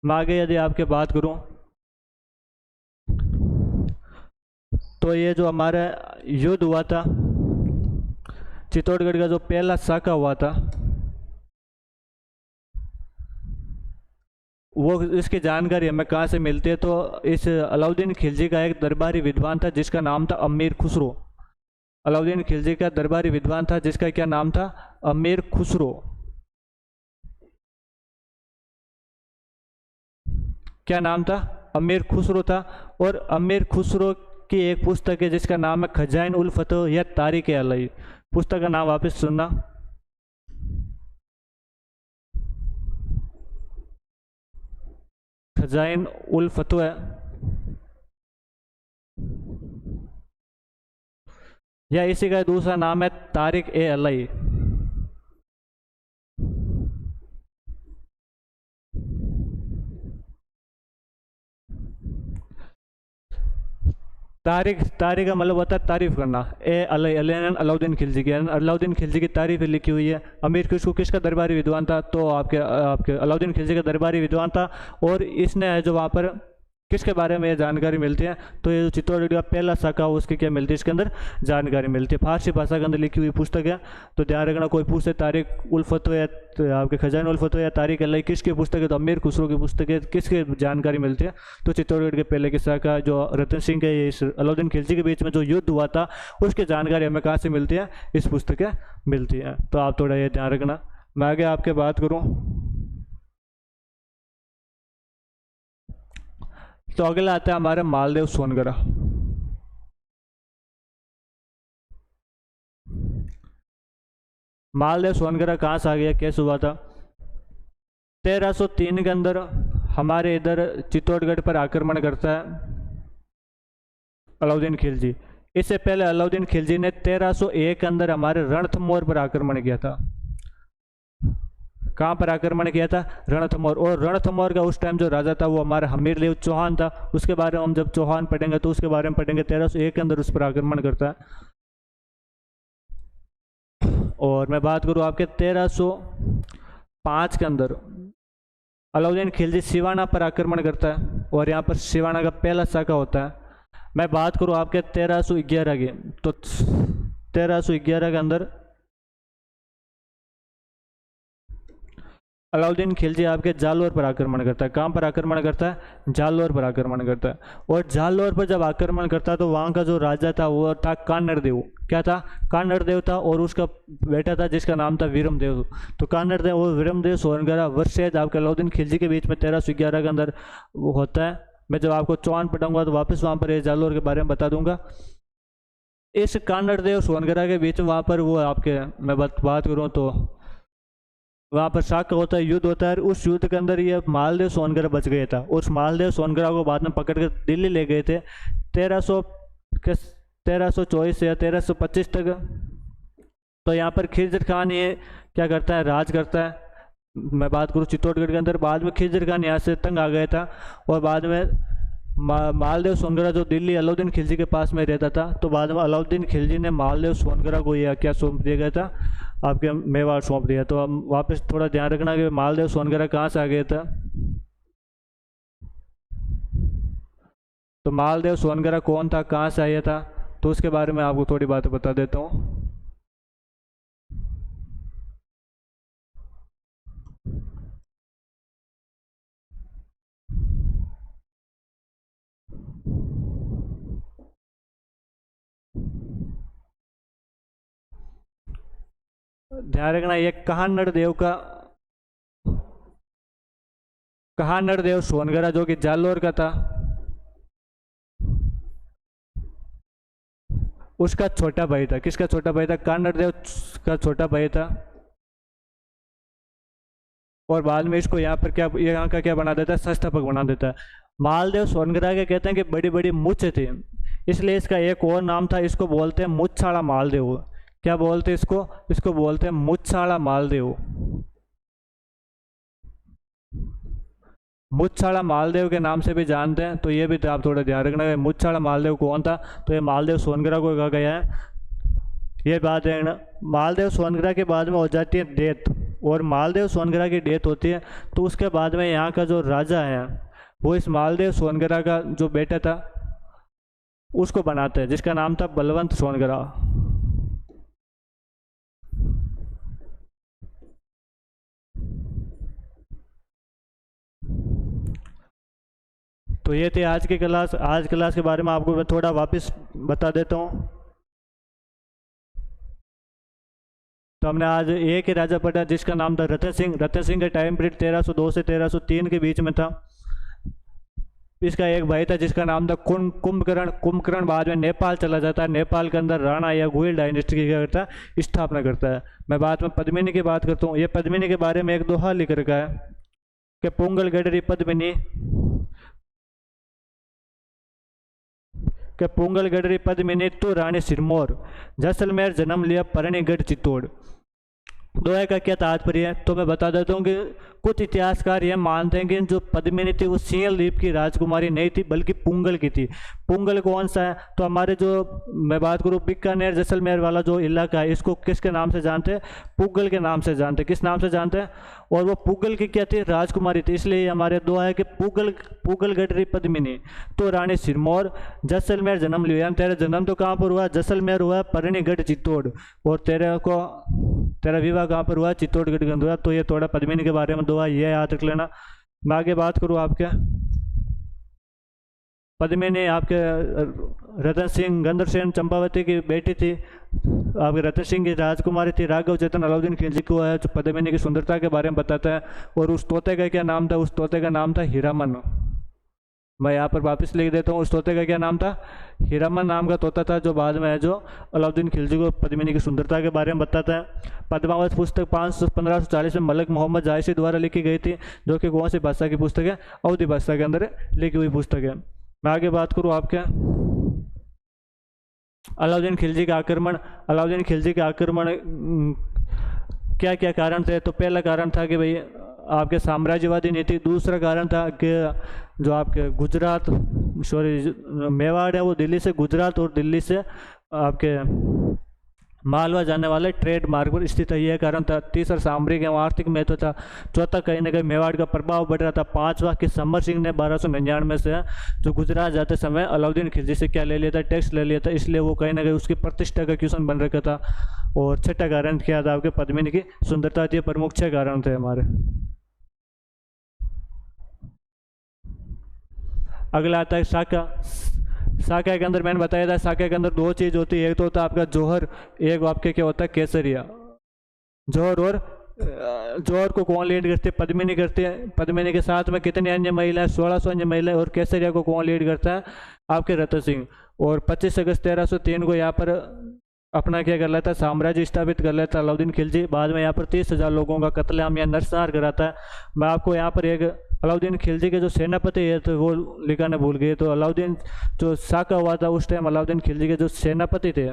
मैं आगे यदि आपके बात करूँ तो ये जो हमारा युद्ध हुआ था चित्तौड़गढ़ का, जो पहला साका हुआ था, वो इसकी जानकारी हमें कहाँ से मिलती है। तो इस अलाउद्दीन खिलजी का एक दरबारी विद्वान था जिसका नाम था अमीर खुसरो। अलाउद्दीन खिलजी का दरबारी विद्वान था जिसका क्या नाम था, अमीर खुसरो। क्या नाम था, अमीर खुसरो था। और अमीर खुसरो की एक पुस्तक है जिसका नाम है खजाइन उल फतह या तारीख अलई। पुस्तक का नाम वापस सुनना, खजाइन उल फतह है, या इसी का दूसरा नाम है तारिक ए अलई। तारीख तारीख का मतलब होता है तारीफ करना। ए अलाउद्दीन खिलजी की, अलाउद्दीन खिलजी की तारीफ लिखी हुई है। अमीर खुसरो किसका दरबारी विद्वान था, तो आपके आपके अलाउद्दीन खिलजी का दरबारी विद्वान था। और इसने जो वहाँ पर किसके बारे में ये जानकारी मिलती है, तो ये जो चित्तौड़गढ़ का पहला शाखा उसकी क्या मिलती है, इसके अंदर जानकारी मिलती है। फारसी भाषा के अंदर लिखी हुई पुस्तक है। तो ध्यान रखना, कोई पूछे तारिक उल फतह या तो आपके खजान उल फतह या तारिक अलई किसकी पुस्तक है, तो अमीर खुसरो की पुस्तक है। किसकी जानकारी मिलती है, तो चित्तौड़गढ़ के पहले की शाखा जो रतन सिंह के इस अलाउद्दीन खिलजी के बीच में जो युद्ध हुआ था उसकी जानकारी हमें कहाँ से मिलती है, इस पुस्तक से मिलती है। तो आप थोड़ा ये ध्यान रखना। मैं आगे आपके बात करूँ तो अगला आता है हमारे मालदेव सोनगरा। मालदेव सोनगरा कहाँ से आ गया, कैसे हुआ था। 1303 के अंदर हमारे इधर चित्तौड़गढ़ पर आक्रमण करता है अलाउद्दीन खिलजी। इससे पहले अलाउद्दीन खिलजी ने 1301 के अंदर हमारे रणथंभौर पर आक्रमण किया था। कहाँ पर आक्रमण किया था, रणथंभौर। और रणथंभौर का उस टाइम जो राजा था वो हमारा हमीरदेव चौहान था। उसके बारे में हम जब चौहान पढ़ेंगे तो उसके बारे में पढ़ेंगे। 1301 के अंदर उस पर आक्रमण करता है। और मैं बात करूँ आपके 1305 के अंदर अलाउद्दीन खिलजी सिवाना पर आक्रमण करता है, और यहाँ पर सिवाना का पहला शाखा होता है। मैं बात करूँ आपके 1311 की, तो 1311 के अंदर अलाउद्दीन खिलजी आपके जालौर पर आक्रमण करता है। कहाँ पर आक्रमण करता है, जालौर पर आक्रमण करता है। और जालौर पर जब आक्रमण करता है तो वहाँ का जो राजा था वो था कान्हड़देव। क्या था, कान्हड़देव था। और उसका बेटा था जिसका नाम था वीरमदेव। तो कान्हड़देव और वीरमदेव सोनगरा वर्सेज आपके अलाउद्दीन खिलजी के बीच में 1311 के अंदर वो होता है। मैं जब आपको चौहान पढ़ाऊंगा तो वापस वहाँ पर जालौर के बारे में बता दूंगा। इस कान्हड़देव सोनगरा के बीच वहाँ पर वो आपके मैं बात करूँ तो वहाँ पर शाखा होता है, युद्ध होता है। उस युद्ध के अंदर ये मालदेव सोनगरा बच गया था। उस मालदेव सोनगरा को बाद में पकड़ कर दिल्ली ले गए थे 1324 या 1325 तक। तो यहाँ पर खिजर खान ये क्या करता है, राज करता है। मैं बात करूँ चित्तौड़गढ़ के अंदर, बाद में खिजर खान यहाँ से तंग आ गया था। और बाद में मालदेव सोनगरा जो दिल्ली अलाउद्दीन खिलजी के पास में रहता था, तो बाद में अलाउद्दीन खिलजी ने मालदेव सोनगरा को यह क्या सौंप दिया गया था, आपके मेवाड़ सौंप दिया। तो हम वापस थोड़ा ध्यान रखना कि मालदेव सोनगरा कहाँ से आ गया था। तो मालदेव सोनगरा कौन था, कहाँ से आया था, तो उसके बारे में आपको थोड़ी बातें बता देता हूँ। ध्यान रखना, ये कहानड़देव सोनगरा जो कि जालौर का था। उसका छोटा भाई था। किसका छोटा भाई था? कानरदेव का छोटा भाई था। और बाद में इसको यहाँ पर क्या, यहाँ का क्या बना देता है? संस्थापक बना देता है। मालदेव सोनग्रा के कहते हैं कि बड़ी बड़ी मुछ थी, इसलिए इसका एक और नाम था, इसको बोलते हैं मुच्छाड़ा मालदेव। क्या बोलते हैं इसको? इसको बोलते हैं मुच्छाड़ा मालदेव। मुच्छाड़ा मालदेव के नाम से भी जानते हैं, तो ये भी तो आप थोड़ा ध्यान रखना है मुच्छाड़ा मालदेव कौन था। तो ये मालदेव सोनग्रा को कहा गया है, ये बात है ना। मालदेव सोनग्रा के बाद में हो जाती है डेथ, और मालदेव सोनग्रा की डेथ होती है तो उसके बाद में यहाँ का जो राजा है वो इस मालदेव सोनग्रा का जो बेटा था उसको बनाते हैं, जिसका नाम था बलवंत सोनग्रा। तो ये थी आज की क्लास। आज क्लास के बारे में आपको मैं थोड़ा वापस बता देता हूँ। तो हमने आज एक ही राजा पढ़ा जिसका नाम था रतन सिंह। रतन सिंह का टाइम पीरियड 1302 से 1303 के बीच में था। इसका एक भाई था जिसका नाम था कुंभकर्ण। कुंभकर्ण बाद में नेपाल चला जाता है, नेपाल के अंदर राणा या गुहिल डायनेस्टी की क्या करता है? स्थापना करता है। मैं बाद में पद्मिनी की बात करता हूँ। ये पद्मिनी के बारे में एक दोहा लिख रखा है कि पोंगल गडरी पद्मिनी, के पोंगल गडरी पद्मिनी तो रानी सिरमौर, जैसलमेर जन्म लिया परनीगढ़ चित्तौड़। दोहे का क्या तात्पर्य है? तो मैं बता देता हूँ कि कुछ इतिहासकार यह मानते हैं कि जो पद्मिनी थी वो सिंहल द्वीप की राजकुमारी नहीं थी बल्कि पुंगल की थी। पुंगल कौन सा है? तो हमारे जो मैं बात करूँ बीकानेर जैसलमेर वाला जो इलाका है इसको किसके नाम से जानते हैं? पुंगल के नाम से जानते हैं। किस नाम से जानते हैं? और वो पुंगल की क्या थी? राजकुमारी थी। इसलिए हमारे दुआ है कि पुंगल गडरी पद्मिनी तो रानी सिरमौर, जैसलमेर जन्म लिया। तेरा जन्म तो कहाँ पर हुआ? जैसलमेर हुआ, परनीगढ़ चित्तौड़। और तेरा विवाह कहाँ पर हुआ? चित्तौड़गढ़ के अंदर हुआ। तो ये थोड़ा पद्मिनी के बारे में दुआ ये याद रख लेना। मैं आगे बात करूँ आपके पद्मिनी आपके रतन सिंह गंधर्वसेन चंपावती की बेटी थी। आपके रतन सिंह की राजकुमारी थी। राघव चेतन अलाउद्दीन खिलजी को है जो पद्मिनी की सुंदरता के बारे में बताता है। और उस तोते का क्या नाम था? उस तोते का नाम था हीरामन। मैं यहाँ पर वापस लिख देता हूँ, उस तोते का क्या नाम था? हीरामन नाम का तोता था, जो बाद में है जो अलाउद्दीन खिलजी को पद्मिनी की सुंदरता के बारे में बताता है। पद्मावत पुस्तक 1540 में मलक मोहम्मद जायसी द्वारा लिखी गई थी, जो कि कौन सी भाषा की पुस्तक है? अवधी भाषा के अंदर लिखी हुई पुस्तक है। मैं आगे बात करूँ आपके अलाउद्दीन खिलजी का आक्रमण। अलाउद्दीन खिलजी के आक्रमण क्या क्या कारण थे? तो पहला कारण था कि भाई आपके साम्राज्यवादी नीति। दूसरा कारण था कि जो आपके मेवाड़ है वो दिल्ली से गुजरात और दिल्ली से आपके मालवा जाने वाले ट्रेड मार्ग पर स्थित है, यह कारण था। तीसरा सामरिक एवं आर्थिक महत्व था। चौथा कहीं ना कहीं मेवाड़ का प्रभाव बढ़ रहा था। पांचवा कि समर सिंह ने 1299 से जो गुजरात जाते समय अलाउद्दीन खिलजी से क्या ले लिया था? टैक्स ले लिया था, इसलिए वो कहीं ना कहीं उसकी प्रतिष्ठा का क्वेश्चन बन रखा था। और छठा कारण क्या था? आपके पद्मिनी की सुंदरता थी। प्रमुख 6 कारण थे हमारे। अगला आता है साका। साका के अंदर मैंने बताया था, साका के अंदर 2 चीज़ होती है, एक तो होता है आपका जौहर, एक आपके क्या होता है? केसरिया। जौहर और जौहर को कौन लीड करते हैं? पद्मिनी करते हैं। पद्मिनी के साथ में कितनी अन्य महिलाएं? 1600 अन्य महिलाएं। और केसरिया को कौन लीड करता है? आपके रतन सिंह। और 25 अगस्त 1303 को यहाँ पर अपना क्या कर लेता है? साम्राज्य स्थापित कर लेता है अलाउद्दीन खिलजी। बाद में यहाँ पर 30,000 लोगों का कत्लेआम या नरसंहार कराता है। मैं आपको यहाँ पर एक अलाउद्दीन खिलजी के जो सेनापति है तो वो लिखाना भूल गए। तो अलाउद्दीन जो साका हुआ था उस टाइम अलाउद्दीन खिलजी के जो सेनापति थे,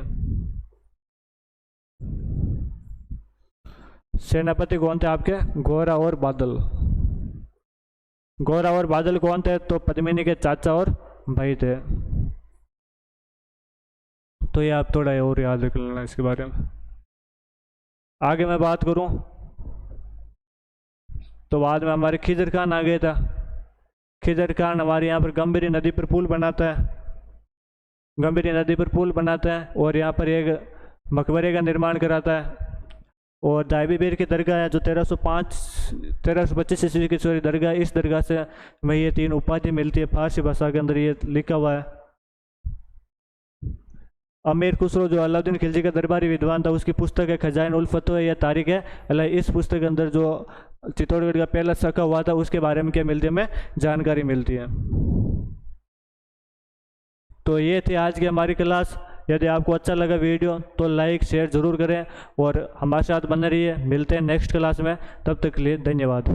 सेनापति कौन थे आपके? गोरा और बादल। गोरा और बादल कौन थे? तो पद्मिनी के चाचा और भाई थे। तो ये आप थोड़ा और याद रख लेना इसके बारे में। आगे मैं बात करूं तो बाद में हमारे खिजर खान आ गया था। खिजर खान हमारे यहाँ पर गंभीरी नदी पर पुल बनाता है। गंभीरी नदी पर पुल बनाता है और यहाँ पर एक मकबरे का निर्माण कराता है। और दाइबी बेर की दरगाह है जो 1325 ईस्वी की सॉरी दरगाह। इस दरगाह से हमें ये 3 उपाधि मिलती है। फारसी भाषा के अंदर ये लिखा हुआ है। अमीर खुसरो जो अलाउद्दीन खिलजी का दरबारी विद्वान था, उसकी पुस्तक है खजाइन उल फतवा या तारीख है। इस पुस्तक के अंदर जो चित्तौड़गढ़ का पहला सका हुआ था उसके बारे में क्या मिलती है? हमें जानकारी मिलती है। तो ये थी आज की हमारी क्लास। यदि आपको अच्छा लगा वीडियो तो लाइक शेयर ज़रूर करें और हमारे साथ बने रहिए। मिलते हैं नेक्स्ट क्लास में, तब तक के लिए धन्यवाद।